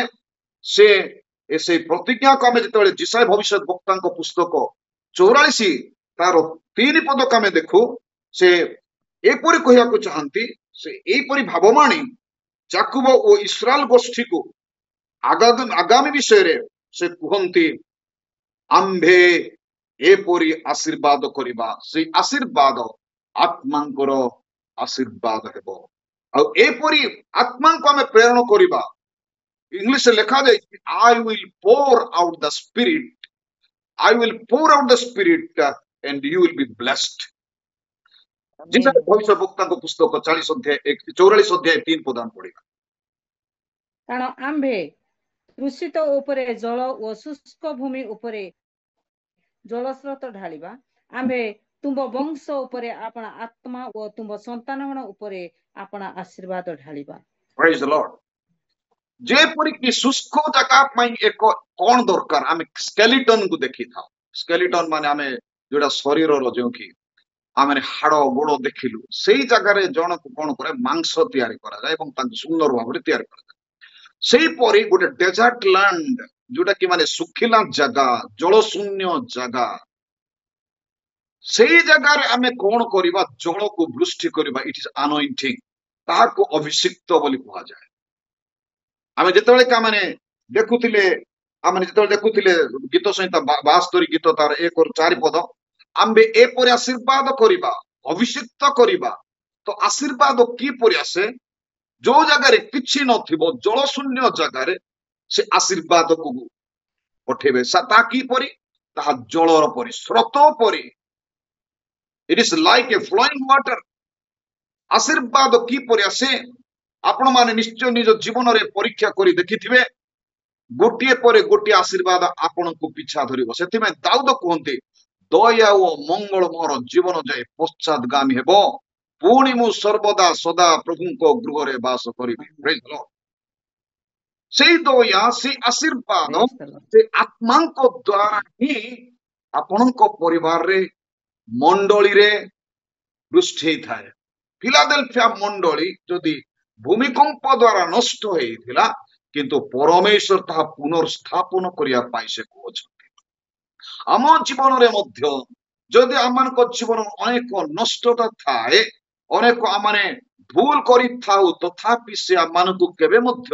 ସେଇ ପ୍ରତିଜ୍ଞାକୁ ଆମେ ଯେତେବେଳେ ଯିଶାୟ ଭବିଷ୍ୟତ ବକ୍ତାଙ୍କ ପୁସ୍ତକ 44 ତାର 3 ପଦକୁ ଆମେ ଦେଖୁ, ସେ ଏପରି କହିବାକୁ ଚାହାନ୍ତି, ସେ ଏଇପରି ଭାବବାଣୀ ଯାକୁବ ଓ ଇସ୍ରାଏଲ ଗୋଷ୍ଠୀକୁ ଆଗାମୀ ବିଷୟରେ ସେ କୁହନ୍ତି, ଆମ୍ଭେ ଏପରି ଆଶୀର୍ବାଦ କରିବା, ସେଇ ଆଶୀର୍ବାଦ ଆତ୍ମାଙ୍କର ଆଶୀର୍ବାଦ ହେବ। ଆଉ ଏପରି ଆତ୍ମାଙ୍କୁ ଆମେ ପ୍ରେରଣ କରିବା। ଇଂଲିଶରେ ଲେଖାଯାଇଛି, I will pour out the spirit and you will be blessed। ଯିଶାୟ ଭବିଷ୍ୟତ ବକ୍ତାଙ୍କ ପୁସ୍ତକ 44 ଅଧ୍ୟାୟ 3 ପଦ ପଢିବା। କାରଣ ଆମ୍ଭେ ତୃଷିତ ଉପରେ ଜଳ ଓ ଶୁଷ୍କ ଭୂମି ଉପରେ ଜଳସ୍ରୋତ ଢାଳିବା। ଆମ୍ଭେ ତୁମ୍ଭ ବଂଶ ଉପରେ ଆପଣା ଆତ୍ମା ଓ ତୁମ୍ଭ ସନ୍ତାନଗଣ ଉପରେ ଆପଣା ଆଶୀର୍ବାଦ ଢାଳିବା। Praise the Lord। ଯେପରିକି ଶୁଷ୍କ ଜାଗା ପାଇଁ ଏକ କଣ ଦରକାର, ଆମେ ସ୍କେଲିଟନକୁ ଦେଖିଥାଉ। ସ୍କେଲିଟନ ମାନେ ଆମେ ଯୋଉଟା ଶରୀରର ଯେଉଁ କି ଆମେ ହାଡ ଗୋଡ ଦେଖିଲୁ, ସେଇ ଜାଗାରେ ଜଣକୁ କଣ କରେ, ମାଂସ ତିଆରି କରାଯାଏ ଏବଂ ତାଙ୍କୁ ସୁନ୍ଦର ଭାବରେ ତିଆରି କରାଯାଏ। ସେଇପରି ଗୋଟେ ଡେଜର୍ଟ ଲ୍ୟାଣ୍ଡ, ଯୋଉଟା କି ମାନେ ଶୁଖିଲା ଜାଗା, ଜଳଶୂନ୍ୟ ଜାଗା, ସେଇ ଜାଗାରେ ଆମେ କଣ କରିବା, ଜଳକୁ ବୃଷ୍ଟି କରିବା। ଇଟ୍ ଇଜ ଆନଏଣ୍ଟିଂ, ତାହାକୁ ଅଭିଷିକ୍ତ ବୋଲି କୁହାଯାଏ। ଆମେ ଯେତେବେଳେ ଦେଖୁଥିଲେ ଗୀତ ସଂହିତା 72 ଗୀତ ତାର 1-4 ପଦ, ଆମ୍ଭେ ଏପରି ଆଶୀର୍ବାଦ କରିବା, ଅଭିଷିକ୍ତ କରିବା। ତ ଆଶୀର୍ବାଦ କିପରି ଆସେ? ଯୋଉ ଜାଗାରେ କିଛି ନଥିବ, ଜଳଶୂନ୍ୟ ଜାଗାରେ ସେ ଆଶୀର୍ବାଦକୁ ପଠେଇବେ। ତାହା କିପରି? ତାହା ଜଳର ପରି, ସ୍ରୋତ ପରି। ଇଟ୍ is like a flowing water. ଆଶୀର୍ବାଦ କିପରି ଆସେ? ଆପଣ ମାନେ ନିଶ୍ଚୟ ନିଜ ଜୀବନରେ ପରୀକ୍ଷା କରି ଦେଖିଥିବେ। ଗୋଟିଏ ପରେ ଗୋଟିଏ ଆଶୀର୍ବାଦ ଆପଣଙ୍କୁ ପିଛା ଧରିବ। ସେଥିପାଇଁ ଦାଉଦ କୁହନ୍ତି, ଦୟା ଓ ମଙ୍ଗଳ ମୋର ଜୀବନ ଯାଏ ପଶ୍ଚାଦଗାମୀ ହେବ, ପୁଣି ମୁଁ ସର୍ବଦା ସଦା ପ୍ରଭୁଙ୍କ ଗୃହରେ ବାସ କରିବି। Praise the Lord। ସେଇ ଦୟା, ସେଇ ଆଶୀର୍ବାଦ, ସେ ଆତ୍ମାଙ୍କ ଦ୍ୱାରା ହିଁ ଆପଣଙ୍କ ପରିବାରରେ, ମଣ୍ଡଳୀରେ ବୃଷ୍ଟି ହେଇଥାଏ। ଫିଲାଦେଲଫିଆ ମଣ୍ଡଳୀ ଯଦି ଭୂମିକମ୍ପ ଦ୍ୱାରା ନଷ୍ଟ ହେଇଥିଲା, କିନ୍ତୁ ପରମେଶ୍ୱର ତାହା ପୁନର୍ସ୍ଥାପନ କରିବା ପାଇଁ ସେ କହୁଛନ୍ତି। ଆମ ଜୀବନରେ ମଧ୍ୟ ଯଦି ଆମମାନଙ୍କ ଜୀବନ ଅନେକ ନଷ୍ଟତା ଥାଏ, ଅନେକ ଆମେ ଭୁଲ କରିଥାଉ, ତଥାପି ସେ ଆମମାନଙ୍କୁ କେବେ ମଧ୍ୟ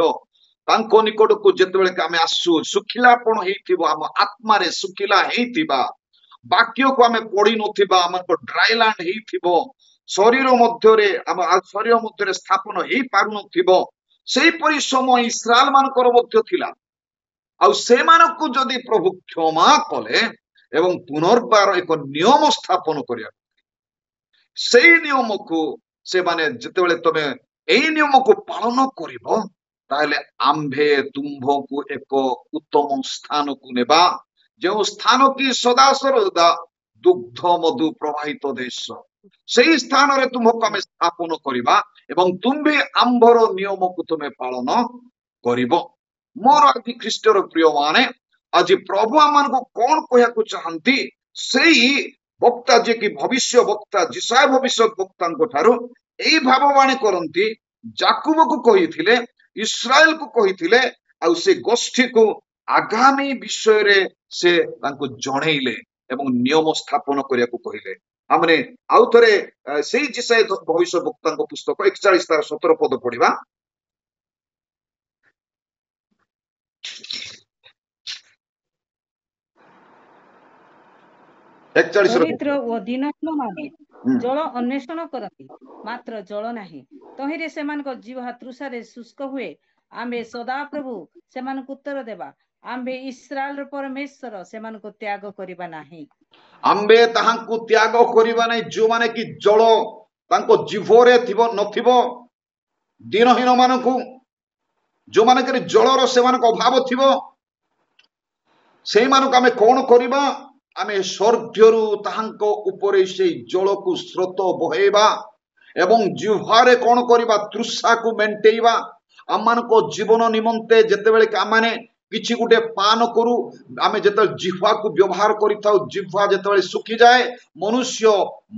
ତାଙ୍କ ନିକଟକୁ ଯେତେବେଳେ ଆମେ ଆସୁ, ଶୁଖିଲାପଣ ହେଇଥିବ, ଆମ ଆତ୍ମାରେ ଶୁଖିଲା ହେଇଥିବା, ବାକ୍ୟକୁ ଆମେ ପଢି ନଥିବା, ଆମର ଡ୍ରାଇ ଲ୍ୟାଣ୍ଡ ହେଇଥିବ, ଶରୀର ମଧ୍ୟରେ ଶରୀର ମଧ୍ୟରେ ସ୍ଥାପନ ହେଇପାରୁନଥିବ, ସେହିପରି ସମୟ ଇସ୍ରାଏଲ ମାନଙ୍କର ମଧ୍ୟ ଥିଲା। ଆଉ ସେମାନଙ୍କୁ ଯଦି ପ୍ରଭୁ କ୍ଷମା କଲେ ଏବଂ ପୁନର୍ବାର ଏକ ନିୟମ ସ୍ଥାପନ କରିବା, ସେଇ ନିୟମକୁ ସେମାନେ ଯେତେବେଳେ ତମେ ଏଇ ନିୟମକୁ ପାଳନ କରିବ, ତାହେଲେ ଆମ୍ଭେ ତୁମ୍ଭକୁ ଏକ ଉତ୍ତମ ସ୍ଥାନକୁ ନେବା, ଯେଉଁ ସ୍ଥାନ କି ସଦା ସର୍ବଦା ଦୁଗ୍ଧ ମଧୁ ପ୍ରବାହିତ ଦେଶ, ସେଇ ସ୍ଥାନରେ ତୁମକୁ ଆମେ ସ୍ଥାପନ କରିବା ଏବଂ ତୁମ୍ଭେ ଆମ୍ଭର ନିୟମକୁ ତୁମେ ପାଳନ କରିବ। ମୋର ଆଜି ଖ୍ରୀଷ୍ଟର ପ୍ରିୟ ମାନେ, ଆଜି ପ୍ରଭୁ ଆମମାନଙ୍କୁ କଣ କହିବାକୁ ଚାହାନ୍ତି, ସେଇ ବକ୍ତା ଯିଏ କି ଭବିଷ୍ୟ ବକ୍ତା ଯିଶାୟ ଭବିଷ୍ୟତ ବକ୍ତାଙ୍କ ଠାରୁ ଏଇ ଭାବବାଣୀ କରନ୍ତି, ଯାକୁବକୁ କହିଥିଲେ, ଇସ୍ରାଏଲକୁ କହିଥିଲେ, ଆଉ ସେ ଗୋଷ୍ଠୀକୁ ଆଗାମୀ ବିଷୟରେ ସେ ତାଙ୍କୁ ଜଣେଇଲେ ଏବଂ ନିୟମ ସ୍ଥାପନ କରିବାକୁ କହିଲେ। ଆମେ ଆଉ ଥରେ ସେଇ ଯିଶାୟ ଭବିଷ୍ୟ ବକ୍ତାଙ୍କ ପୁସ୍ତକ 41 ତାର 17 ପଦ ପଢିବା। ଦରିଦ୍ର ଓ ଦୀନହୀନମାନେ ଜଳ ଅନ୍ୱେଷଣ କରନ୍ତି, ମାତ୍ର ଜଳ ନାହିଁ। ତହିଁରେ ସେମାନଙ୍କ ଜିହ୍ୱା ତୃଷାରେ ଶୁଷ୍କ ହୁଏ। ଆମ୍ଭେ ସଦାପ୍ରଭୁ ସେମାନଙ୍କୁ ଉତ୍ତର ଦେବା, ଆମ୍ଭେ ଇସ୍ରାଏଲର ପରମେଶ୍ୱର ସେମାନଙ୍କୁ ତ୍ୟାଗ କରିବା ନାହିଁ। ଆମ୍ଭେ ତାହାଙ୍କୁ ତ୍ୟାଗ କରିବା ନାହିଁ, ଯୋଉମାନେ କି ଜଳ ତାଙ୍କ ଜିଭରେ ନଥିବ, ଦିନହୀନ ମାନଙ୍କୁ, ଯୋଉମାନଙ୍କର ଜଳର ସେମାନଙ୍କ ଅଭାବ ଥିବ, ସେଇମାନଙ୍କୁ ଆମେ କଣ କରିବା? ଆମେ ସ୍ୱର୍ଗରୁ ତାହାଙ୍କ ଉପରେ ସେଇ ଜଳକୁ ସ୍ରୋତ ବହେଇବା ଏବଂ ଜିହ୍ୱାରେ କଣ କରିବା? ତୃଷାକୁ ମେଣ୍ଟେଇବା। ଆମମାନଙ୍କ ଜୀବନ ନିମନ୍ତେ ଯେତେବେଳେ ଆମେ କିଛି ଗୋଟେ ପାନ କରୁ, ଆମେ ଯେତେବେଳେ ଜିହ୍ୱାକୁ ବ୍ୟବହାର କରିଥାଉ, ଜିହ୍ୱା ଯେତେବେଳେ ଶୁଖିଯାଏ ମନୁଷ୍ୟ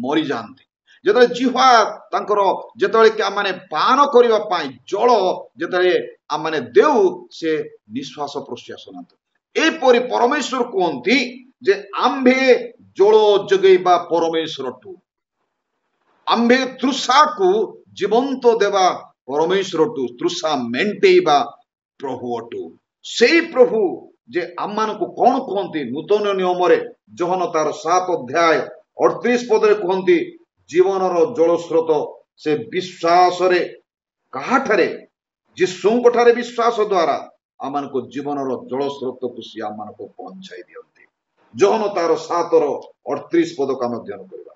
ମରିଯାଆନ୍ତି। ଯେତେବେଳେ ଜିହ୍ୱା ତାଙ୍କର ଯେତେବେଳେ କି ଆମେ ପାନ କରିବା ପାଇଁ ଜଳ ଯେତେବେଳେ ଆମେ ଦେଉ, ସେ ନିଶ୍ୱାସ ପ୍ରଶ୍ୱାସ ନାନ୍ତି। ଏହିପରି ପରମେଶ୍ୱର କୁହନ୍ତି ଯେ ଆମ୍ଭେ ଜଳ ଯୋଗେଇବା ପରମେଶ୍ୱରଠୁ, ଆମ୍ଭେ ତୃଷାକୁ ଜୀବନ୍ତ ଦେବା ପରମେଶ୍ୱରଠୁ, ତୃଷା ମେଣ୍ଟେଇବା ପ୍ରଭୁ ଅଟୁ। ସେଇ ପ୍ରଭୁ ଯେ ଆମମାନଙ୍କୁ କଣ କୁହନ୍ତି? ନୂତନ ନିୟମରେ ଯୋହନ ତାର 7 ଅଧ୍ୟାୟ 38 ପଦରେ କୁହନ୍ତି, ଜୀବନର ଜଳସ୍ରୋତ ସେ ବିଶ୍ୱାସରେ କାହାଠାରେ? ଯୀଶୁଙ୍କ ଠାରେ ବିଶ୍ୱାସ ଦ୍ୱାରା ଆମମାନଙ୍କୁ ଜୀବନର ଜଳସ୍ରୋତକୁ ସେ ଆମମାନଙ୍କୁ ପହଞ୍ଚାଇ ଦିଅନ୍ତି। ଯୋହନ ତାର 7ର 38 ପଦକୁ ଆମେ ଅଧ୍ୟୟନ କରିବା।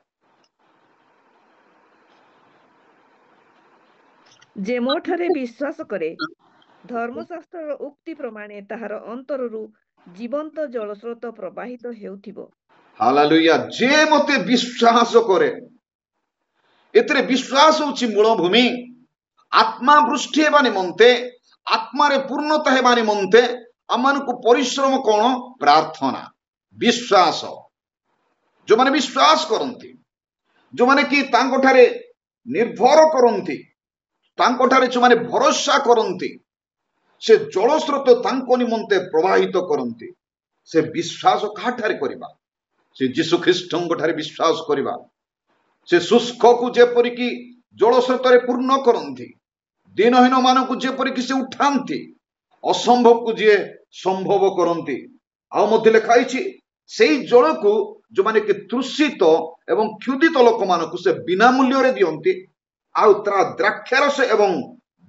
ଯେ ମୋ ଠାରେ ବିଶ୍ୱାସ କରେ, ଧର୍ମଶାସ୍ତ୍ରର ଉକ୍ତି ପ୍ରମାଣେ ତାହାର ଅନ୍ତରରୁ ଜୀବନ୍ତ ଜଳସ୍ରୋତ ପ୍ରବାହିତ ହେଉଥିବ। ହାଲେଲୁୟା। ଯେ ମତେ ବିଶ୍ୱାସ କରେ, ଏଥିରେ ବିଶ୍ୱାସ ହେଉଛି ମୂଳଭୂମି। ଆତ୍ମା ବୃଷ୍ଟି ହେବା ନିମନ୍ତେ, ଆତ୍ମାରେ ପୂର୍ଣ୍ଣତା ହେବା ନିମନ୍ତେ ଆମମାନଙ୍କୁ ପରିଶ୍ରମ କଣ? ପ୍ରାର୍ଥନା, ବିଶ୍ୱାସ। ଯୋଉମାନେ ବିଶ୍ୱାସ କରନ୍ତି, ଯୋଉମାନେ କି ତାଙ୍କଠାରେ ନିର୍ଭର କରନ୍ତି, ତାଙ୍କଠାରେ ଯୋଉମାନେ ଭରସା କରନ୍ତି, ସେ ଜଳସ୍ରୋତ ତାଙ୍କ ନିମନ୍ତେ ପ୍ରବାହିତ କରନ୍ତି। ସେ ବିଶ୍ୱାସ କାହାଠାରେ କରିବା? ସେ ଯୀଶୁ ଖ୍ରୀଷ୍ଟଙ୍କ ଠାରେ ବିଶ୍ୱାସ କରିବା। ସେ ଶୁଷ୍କକୁ ଯେପରିକି ଜଳସ୍ରୋତରେ ପୂର୍ଣ୍ଣ କରନ୍ତି, ଦିନହୀନ ମାନଙ୍କୁ ଯେପରିକି ସେ ଉଠାନ୍ତି, ଅସମ୍ଭବକୁ ଯିଏ ସମ୍ଭବ କରନ୍ତି। ଆଉ ମଧ୍ୟ ଲେଖା ହେଇଛି, ସେଇ ଜଳକୁ ଯୋଉମାନେ କି ତୃଷିତ ଏବଂ କ୍ଷୁଧିତ ଲୋକମାନଙ୍କୁ ସେ ବିନା ମୂଲ୍ୟରେ ଦିଅନ୍ତି। ଆଉ ତାର ଦ୍ରାକ୍ଷାରସ ଏବଂ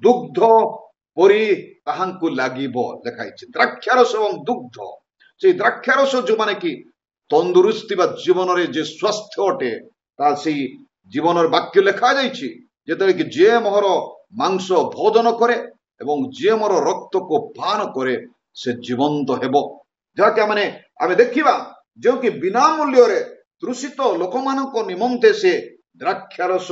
ଦୁଗ୍ଧ ପରି ତାହାଙ୍କୁ ଲାଗିବ, ଲେଖା ହେଇଛି। ଦ୍ରାକ୍ଷାରସ ଏବଂ ଦୁଗ୍ଧ, ସେଇ ଦ୍ରାକ୍ଷାରସ ଯୋଉମାନେ କି ତନ୍ଦୁରୁସ୍ତି ବା ଜୀବନରେ ଯେ ସ୍ୱାସ୍ଥ୍ୟ ଅଟେ, ତା ସେଇ ଜୀବନର ବାକ୍ୟ ଲେଖା ଯାଇଛି, ଯେତେବେଳେ କି ଯିଏ ମୋହର ମାଂସ ଭୋଜନ କରେ ଏବଂ ଯିଏ ମୋର ରକ୍ତକୁ ପାନ କରେ, ସେ ଜୀବନ୍ତ ହେବ। ଯାହାକି ଆମେ ଦେଖିବା, ଯେଉଁ କି ବିନା ମୂଲ୍ୟରେ ତୃଷିତ ଲୋକମାନଙ୍କ ନିମନ୍ତେ ସେ ଦ୍ରାକ୍ଷାରସ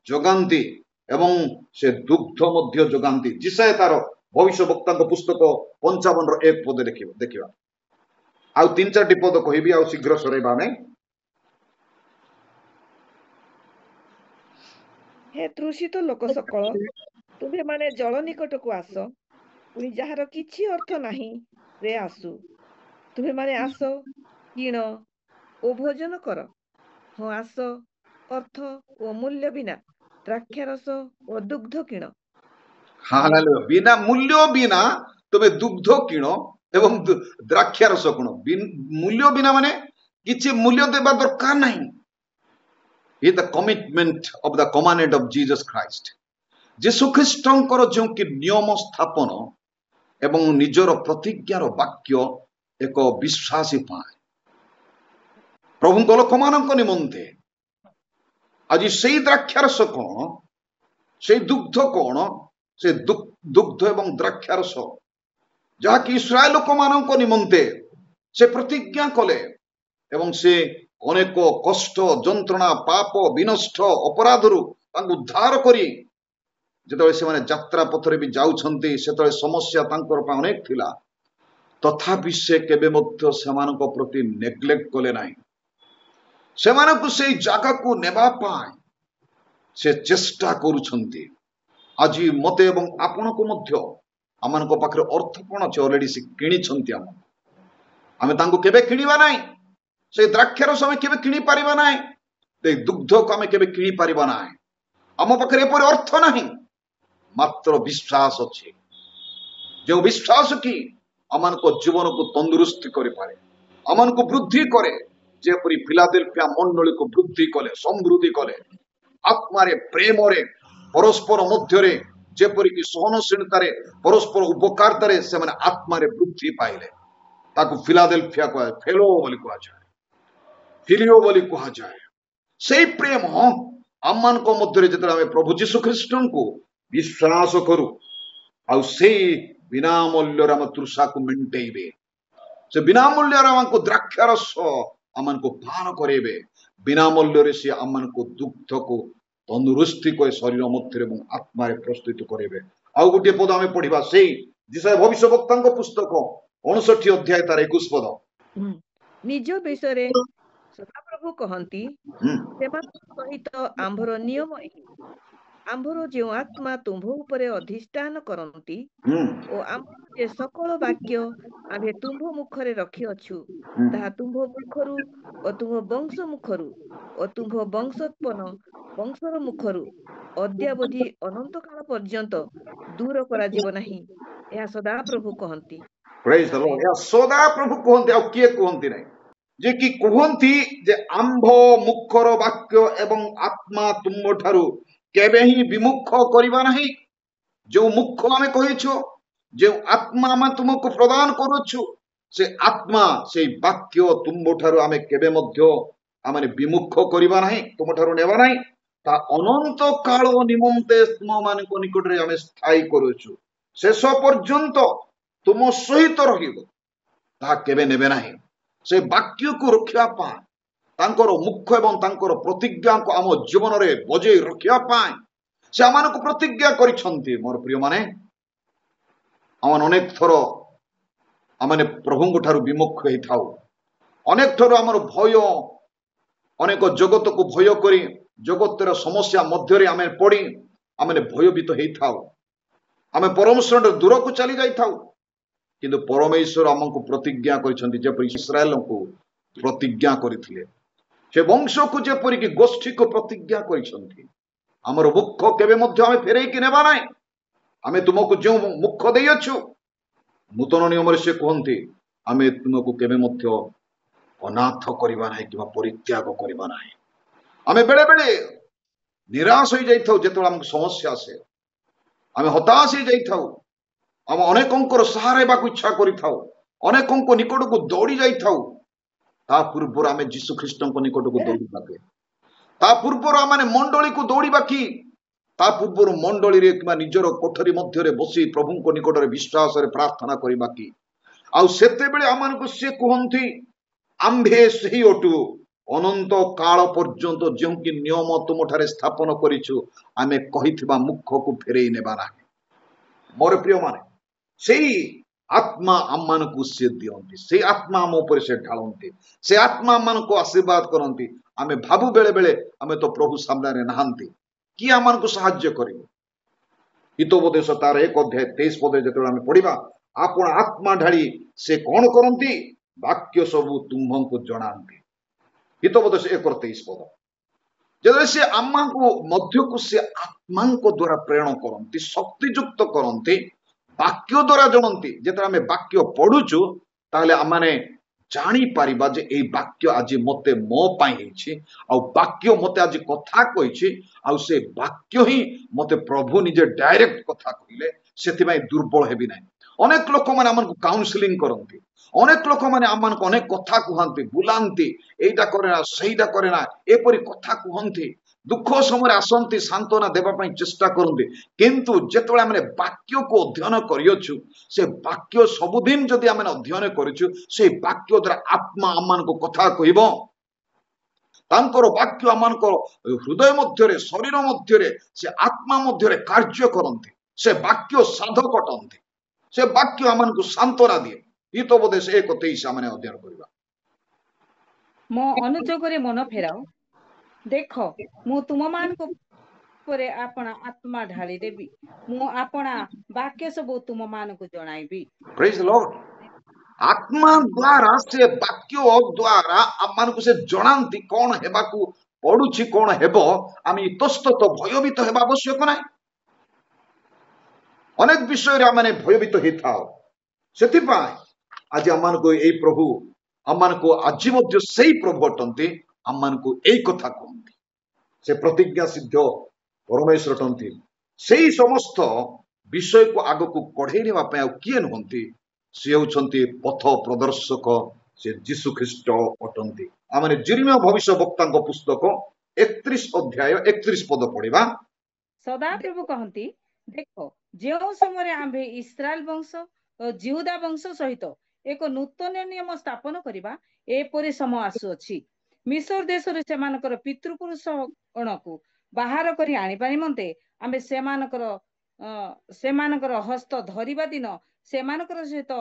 ଯୋଗାନ୍ତି ଏବଂ ସେ ଦୁଗ୍ଧ ମଧ୍ୟ ଯୋଗାନ୍ତି। ଯିଶାୟ ତାର ଭବିଷ୍ୟ ବକ୍ତାଙ୍କ ପୁସ୍ତକ 55ର 1 ପଦ ଦେଖିବା। ଆଉ 3-4ଟି ପଦ କହିବି, ଆଉ ଶୀଘ୍ର ସରେଇବା ଆମେ। ହେ ତୃଷିତ ଲୋକ ସକଳ, ତୁମ୍ଭେମାନେ ଜଳ ନିକଟକୁ ଆସ, ପୁଣି ଯାହାର କିଛି ଅର୍ଥ ନାହିଁ ସେ ଆସୁ। ତୁମ୍ଭେମାନେ ଆସ, କିଣ ଓ ଭୋଜନ କର। ହଁ ଆସ, ଅର୍ଥ ଓ ମୂଲ୍ୟ ବିନା ଦ୍ରାକ୍ଷାରସ ଓ ଦୁଗ୍ଧ କିଣ। ହାଲେଲୁୟା। ବିନା ମୂଲ୍ୟ ବିନା ତମେ ଦୁଗ୍ଧ କିଣ ଏବଂ ଦ୍ରାକ୍ଷାରସ କିଣ। ମୂଲ୍ୟ ବିନା ମାନେ କିଛି ମୂଲ୍ୟ ଦେବା ଦରକାର ନାହିଁ। ଇଏ the commitment of the commandment of Jesus Christ. ଯୀଶୁ ଖ୍ରୀଷ୍ଟଙ୍କର ଯେଉଁ କି ନିୟମ ସ୍ଥାପନ ଏବଂ ନିଜର ପ୍ରତିଜ୍ଞାର ବାକ୍ୟ ଏକ ବିଶ୍ୱାସୀ ପାଇଁ ପ୍ରଭୁଙ୍କ ଲୋକମାନଙ୍କ ନିମନ୍ତେ ଆଜି ସେଇ ଦ୍ରାକ୍ଷାରସ କଣ, ସେଇ ଦୁଗ୍ଧ କଣ, ସେ ଦୁଗ୍ଧ ଏବଂ ଦ୍ରାକ୍ଷାରସ ଯାହାକି ଇସ୍ରାଏଲ ଲୋକମାନଙ୍କ ନିମନ୍ତେ ସେ ପ୍ରତିଜ୍ଞା କଲେ ଏବଂ ସେ ଅନେକ କଷ୍ଟ, ଯନ୍ତ୍ରଣା, ପାପ, ବିନଷ୍ଟ, ଅପରାଧରୁ ତାଙ୍କୁ ଉଦ୍ଧାର କରି ଯେତେବେଳେ ସେମାନେ ଯାତ୍ରା ପଥରେ ବି ଯାଉଛନ୍ତି ସେତେବେଳେ ସମସ୍ୟା ତାଙ୍କର ପାଇଁ ଅନେକ ଥିଲା, ତଥାପି ସେ କେବେ ମଧ୍ୟ ସେମାନଙ୍କ ପ୍ରତି ନେଗ୍ଲେକ୍ଟ କଲେ ନାହିଁ। ସେମାନଙ୍କୁ ସେଇ ଜାଗାକୁ ନେବା ପାଇଁ ସେ ଚେଷ୍ଟା କରୁଛନ୍ତି। ଆଜି ମତେ ଏବଂ ଆପଣଙ୍କୁ ମଧ୍ୟ ଆମମାନଙ୍କ ପାଖରେ ଅର୍ଥ କଣ ଅଛି, ଅଲରେଡି ସେ କିଣିଛନ୍ତି ଆମକୁ। ଆମେ ତାଙ୍କୁ କେବେ କିଣିବା ନାହିଁ। ସେ ଦ୍ରାକ୍ଷାରସ ଆମେ କେବେ କିଣି ପାରିବା ନାହିଁ। ସେ ଦୁଗ୍ଧକୁ ଆମେ କେବେ କିଣି ପାରିବା ନାହିଁ। ଆମ ପାଖରେ ଏପରି ଅର୍ଥ ନାହିଁ, ମାତ୍ର ବିଶ୍ୱାସ ଅଛି। ଯେଉଁ ବିଶ୍ୱାସ କି ଆମମାନଙ୍କ ଜୀବନକୁ ତନ୍ଦୁରୁସ୍ତି କରିପାରେ, ଆମମାନଙ୍କୁ ବୃଦ୍ଧି କରେ, ଯେପରି ଫିଲାଦେଲଫିଆ ମଣ୍ଡଳୀକୁ ବୃଦ୍ଧି କଲେ, ସମୃଦ୍ଧି କଲେ, ଆତ୍ମାରେ, ପ୍ରେମରେ, ପରସ୍ପର ମଧ୍ୟରେ ଯେପରିକି ସହନଶୀଳତାରେ, ପରସ୍ପର ଉପକାରିତାରେ ସେମାନେ ଆତ୍ମାରେ ବୃଦ୍ଧି ପାଇଲେ। ତାକୁ ଫିଲାଦେଲଫିଆ କୁହାଯାଏ, ଫେଲୋ ବୋଲି କୁହାଯାଏ, ଫିଲିଓ ବୋଲି କୁହାଯାଏ। ସେଇ ପ୍ରେମ ଆମମାନଙ୍କ ମଧ୍ୟରେ ଯେତେବେଳେ ଆମେ ପ୍ରଭୁ ଯୀଶୁ ଖ୍ରୀଷ୍ଟଙ୍କୁ ବିଶ୍ୱାସ କରୁ, ଆଉ ସେଇ ବିନା ମୂଲ୍ୟରେ ଆମ ତୃଷାକୁ ମେଣ୍ଟେଇବେ, ସେ ବିନା ମୂଲ୍ୟରେ ଆମକୁ ଦ୍ରାକ୍ଷାରସ ଆମମାନଙ୍କୁ ପାନ କରେଇବେ, ବିନା ମୂଲ୍ୟରେ ସେ ଆମମାନଙ୍କୁ ଦୁଗ୍ଧକୁ ତନ୍ଦୁରୁସ୍ତି କରି ଶରୀର ମଧ୍ୟରେ ଏବଂ ଆତ୍ମାରେ ପ୍ରସ୍ତୁତ କରେଇବେ। ଆଉ ଗୋଟିଏ ପଦ ଆମେ ପଢିବା, ସେଇ ଯିଶାୟା ଭବିଷ୍ୟବକ୍ତାଙ୍କ ପୁସ୍ତକ 59 ଅଧ୍ୟାୟ ତାର 21 ପଦ। ନିଜ ବିଷୟରେ ସଦାପ୍ରଭୁ କହନ୍ତି, ସେମାନଙ୍କ ସହିତ ଆମ୍ଭର ନିୟମ ଏହି, ଆମ୍ଭର ଯେଉଁ ଆତ୍ମା ତୁମ୍ଭ ଉପରେ ଅଧିଷ୍ଠାନ କରନ୍ତି ଓ ଆମ୍ଭର ଯେ ସକଳ ବାକ୍ୟ ଆମ୍ଭେ ତୁମ୍ଭ ମୁଖରେ ରଖିଅଛୁ, ତାହା ତୁମ୍ଭ ମୁଖରୁ ଓ ତୁମ୍ଭ ବଂଶ ମୁଖରୁ ଓ ତୁମ୍ଭ ବଂଶୋତ୍ପନ୍ନ ବଂଶର ମୁଖରୁ ଅଦ୍ୟାବଧି ଅନନ୍ତ କାଳ ପର୍ଯ୍ୟନ୍ତ ଦୂର କରାଯିବ ନାହିଁ। ଏହା ସଦାପ୍ରଭୁ କହନ୍ତି। ପ୍ରେଜ୍ ଦ ଲର୍ଡ। ଏହା ସଦାପ୍ରଭୁ କହନ୍ତି, ଆଉ କିଏ କୁହନ୍ତି ନାହିଁ। ଯେ କି କୁହନ୍ତି ଯେ ଆମ୍ଭ ମୁଖର ବାକ୍ୟ ଏବଂ ଆତ୍ମା ତୁମଠାରୁ କେବେ ହିଁ ବିମୁଖ କରିବା ନାହିଁ। ଯେଉଁ ମୁଖ ଆମେ କହିଛୁ, ଯେଉଁ ଆତ୍ମା ଆମେ ତୁମକୁ ପ୍ରଦାନ କରୁଛୁ, ସେ ଆତ୍ମା, ସେଇ ବାକ୍ୟ ତୁମଠାରୁ ଆମେ କେବେ ମଧ୍ୟ ଆମେ ବିମୁଖ କରିବା ନାହିଁ, ତୁମଠାରୁ ନେବା ନାହିଁ। ତା ଅନନ୍ତ କାଳ ନିମନ୍ତେ ତୁମମାନଙ୍କ ନିକଟରେ ଆମେ ସ୍ଥାୟୀ କରୁଛୁ, ଶେଷ ପର୍ଯ୍ୟନ୍ତ ତୁମ ସହିତ ରହିବ, ତାହା କେବେ ନେବେ ନାହିଁ। ସେ ବାକ୍ୟକୁ ରଖିବା ପାଇଁ, ତାଙ୍କର ମୁଖ୍ୟ ଏବଂ ତାଙ୍କର ପ୍ରତିଜ୍ଞାକୁ ଆମ ଜୀବନରେ ବଜେଇ ରଖିବା ପାଇଁ ସେ ଆମମାନଙ୍କୁ ପ୍ରତିଜ୍ଞା କରିଛନ୍ତି। ମୋର ପ୍ରିୟମାନେ, ଆମେ ଅନେକ ଥର ଆମେ ପ୍ରଭୁଙ୍କ ଠାରୁ ବିମୁଖ ହେଇଥାଉ। ଅନେକ ଥର ଆମର ଭୟ, ଅନେକ ଜଗତକୁ ଭୟ କରି, ଜଗତର ସମସ୍ୟା ମଧ୍ୟରେ ଆମେ ପଡ଼ି ଆମେ ଭୟଭୀତ ହେଇଥାଉ। ଆମେ ପରମେଶ୍ୱର ଦୂରକୁ ଚାଲି ଯାଇଥାଉ। କିନ୍ତୁ ପରମେଶ୍ୱର ଆମକୁ ପ୍ରତିଜ୍ଞା କରିଛନ୍ତି, ଯେପରି ଇସ୍ରାଏଲଙ୍କୁ ପ୍ରତିଜ୍ଞା କରିଥିଲେ, ସେ ବଂଶକୁ ଯେପରିକି ଗୋଷ୍ଠୀକୁ ପ୍ରତିଜ୍ଞା କରିଛନ୍ତି। ଆମର ମୁଖ କେବେ ମଧ୍ୟ ଆମେ ଫେରେଇକି ନେବା ନାହିଁ। ଆମେ ତୁମକୁ ଯେଉଁ ମୁଖ ଦେଇଅଛୁ, ନୂତନ ନିୟମରେ ସେ କୁହନ୍ତି, ଆମେ ତୁମକୁ କେବେ ମଧ୍ୟ ଅନାଥ କରିବା ନାହିଁ କିମ୍ବା ପରିତ୍ୟାଗ କରିବା ନାହିଁ। ଆମେ ବେଳେ ବେଳେ ନିରାଶ ହେଇଯାଇଥାଉ, ଯେତେବେଳେ ଆମକୁ ସମସ୍ୟା ଆସେ ଆମେ ହତାଶ ହେଇଯାଇଥାଉ। ଆମେ ଅନେକଙ୍କର ସାହାରା ହେବାକୁ ଇଚ୍ଛା କରିଥାଉ, ଅନେକଙ୍କ ନିକଟକୁ ଦୌଡ଼ି ଯାଇଥାଉ। ତା ପୂର୍ବରୁ ଆମେ ଯୀଶୁ ଖ୍ରୀଷ୍ଟଙ୍କ ନିକଟକୁ ଦୌଡ଼ିବା କି? ତା ପୂର୍ବରୁ ଆମେ ମଣ୍ଡଳୀକୁ ଦୌଡ଼ିବା କି? ତା ପୂର୍ବରୁ ମଣ୍ଡଳୀରେ କିମ୍ବା ନିଜର କୋଠରୀ ମଧ୍ୟରେ ବସି ପ୍ରଭୁଙ୍କ ନିକଟରେ ବିଶ୍ୱାସରେ ପ୍ରାର୍ଥନା କରିବା କି? ଆଉ ସେତେବେଳେ ଆମମାନଙ୍କୁ ସେ କୁହନ୍ତି, ଆମ୍ଭେ ସେହି ଅଟୁ, ଅନନ୍ତ କାଳ ପର୍ଯ୍ୟନ୍ତ ଯେଉଁ କି ନିୟମ ତୁମଠାରେ ସ୍ଥାପନ କରିଛୁ, ଆମେ କହିଥିବା ମୁଖକୁ ଫେରେଇ ନେବା ନାହିଁ। ମୋର ପ୍ରିୟମାନେ, ସେଇ ଆତ୍ମା ଆମମାନଙ୍କୁ ସେ ଦିଅନ୍ତି, ସେଇ ଆତ୍ମା ଆମ ଉପରେ ସେ ଢାଳନ୍ତି, ସେ ଆତ୍ମା ଆମମାନଙ୍କୁ ଆଶୀର୍ବାଦ କରନ୍ତି। ଆମେ ଭାବୁ ବେଳେ ବେଳେ ଆମେ ତ ପ୍ରଭୁ ସାମ୍ନାରେ ନାହାନ୍ତି, କିଏ ଆମମାନଙ୍କୁ ସାହାଯ୍ୟ କରିବ? ହିତୋପଦେଶ ତାର 1 ଅଧ୍ୟାୟ 23 ପଦରେ ଯେତେବେଳେ ଆମେ ପଢିବା, ଆପଣ ଆତ୍ମା ଢାଳି ସେ କଣ କରନ୍ତି? ବାକ୍ୟ ସବୁ ତୁମ୍ଭଙ୍କୁ ଜଣାନ୍ତି। ହିତୋପଦେଶ 1:23 ପଦ। ଯେତେବେଳେ ସେ ଆମକୁ ମଧ୍ୟକୁ ସେ ଆତ୍ମାଙ୍କ ଦ୍ୱାରା ପ୍ରେରଣ କରନ୍ତି, ଶକ୍ତିଯୁକ୍ତ କରନ୍ତି, ବାକ୍ୟ ଦ୍ୱାରା ଜଣନ୍ତି। ଯେତେବେଳେ ଆମେ ବାକ୍ୟ ପଢୁଛୁ, ତାହେଲେ ଆମେ ଜାଣି ପାରିବା ଯେ ଏଇ ବାକ୍ୟ ଆଜି ମତେ ମୋ ପାଇଁ ହେଇଛି, ଆଉ ବାକ୍ୟ ମତେ ଆଜି କଥା କହିଛି, ଆଉ ସେ ବାକ୍ୟ ହିଁ ମତେ ପ୍ରଭୁ ନିଜେ ଡାଇରେକ୍ଟ କଥା କହିଲେ, ସେଥିପାଇଁ ଦୁର୍ବଳ ହେବି ନାହିଁ। ଅନେକ ଲୋକମାନେ ଆମକୁ କାଉନସିଲିଂ କରନ୍ତି, ଅନେକ ଲୋକମାନେ ଆମମାନଙ୍କୁ ଅନେକ କଥା କୁହନ୍ତି, ବୁଲାନ୍ତି, ଏଇଟା କରେ ନା ସେଇଟା କରେ ନା, ଏପରି କଥା କୁହନ୍ତି, ଦୁଃଖ ସମୟରେ ଆସନ୍ତି, ସାନ୍ତ୍ୱନା ଦେବା ପାଇଁ ଚେଷ୍ଟା କରନ୍ତି। କିନ୍ତୁ ଯେତେବେଳେ ଆମେ ବାକ୍ୟକୁ ଅଧ୍ୟୟନ କରିଅଛୁ, ସେ ବାକ୍ୟ ସବୁଦିନ ଯଦି ଆମେ ଅଧ୍ୟୟନ କରିଛୁ, ସେଇ ବାକ୍ୟ ଦ୍ୱାରା ଆତ୍ମା ଆମମାନଙ୍କୁ କଥା କହିବ। ତାଙ୍କର ବାକ୍ୟ ଆମମାନଙ୍କର ହୃଦୟ ମଧ୍ୟରେ, ଶରୀର ମଧ୍ୟରେ, ସେ ଆତ୍ମା ମଧ୍ୟରେ କାର୍ଯ୍ୟ କରନ୍ତି। ସେ ବାକ୍ୟ ସାଧକ ଅଟନ୍ତି, ସେ ବାକ୍ୟ ଆମମାନଙ୍କୁ ସାନ୍ତ୍ୱନା ଦିଏ। ହିତୋପଦେଶ 1:23 ଆମେ ଅଧ୍ୟୟନ କରିବା। ମୋ ଅନୁଯୋଗରେ ମନ ଫେରାଅ, ଦେଖ ମୁଁ ତୁମମାନଙ୍କ ଉପରେ ଆପଣା ଆତ୍ମା ଢାଳି ଦେବି, ମୁଁ ଆପଣା ବାକ୍ୟ ସବୁ ତୁମମାନଙ୍କୁ ଜଣାଇବି। ପ୍ରେଜ୍ ଦ ଲର୍ଡ। ଆତ୍ମା ଦ୍ୱାରା, ସେ ବାକ୍ୟ ଦ୍ୱାରା ଆମମାନଙ୍କୁ ସେ ଜଣାନ୍ତି କଣ ହେବାକୁ ପଡୁଛି, କଣ ହେବ। ଆମେ ଇତସ୍ତତ ଭୟଭୀତ ହେବା ଆବଶ୍ୟକ ନାହିଁ। ଅନେକ ବିଷୟରେ ଆମେ ଭୟଭୀତ ହେଇଥାଉ, ସେଥିପାଇଁ ଆଜି ଆମମାନଙ୍କୁ ଏଇ ପ୍ରଭୁ, ଆମମାନଙ୍କୁ ଆଜି ମଧ୍ୟ ସେଇ ପ୍ରଭୁ ଅଟନ୍ତି, ଆମମାନଙ୍କୁ ଏଇ କଥା କୁହନ୍ତି। ସେ ପ୍ରତିଜ୍ଞା ସିଦ୍ଧ ପରମେଶ୍ୱର ଅଟନ୍ତି। ସେଇ ସମସ୍ତ ବିଷୟକୁ ଆଗକୁ କଢେଇ ନେବା ପାଇଁ ଆଉ କିଏ ନୁହନ୍ତି, ସେ ହେଉଛନ୍ତି ପଥ ପ୍ରଦର୍ଶକ, ସେ ଯୀଶୁ ଖ୍ରୀଷ୍ଟ ଅଟନ୍ତି। ଆମେ ଯିର୍ମୀୟ ଭବିଷ୍ୟବକ୍ତାଙ୍କ ପୁସ୍ତକ 31 ଅଧ୍ୟାୟ 31 ପଦ ପଢିବା। ସଦାପ୍ରଭୁ କହନ୍ତି, ଦେଖ ଯେଉଁ ସମୟରେ ଆମ୍ଭେ ଇସ୍ରାଏଲ ବଂଶ ଓ ଜିହୁଦା ବଂଶ ସହିତ ଏକ ନୂତନ ନିୟମ ସ୍ଥାପନ କରିବା, ଏପରି ସମୟ ଆସୁଅଛି। ମିଶର ଦେଶରୁ ସେମାନଙ୍କର ପିତୃପୁରୁଷ ଗଣକୁ ବାହାର କରି ଆଣିବା ନିମନ୍ତେ ଆମ୍ଭେ ସେମାନଙ୍କର ହସ୍ତ ଧରିବା ଦିନ ସେମାନଙ୍କର ସହିତ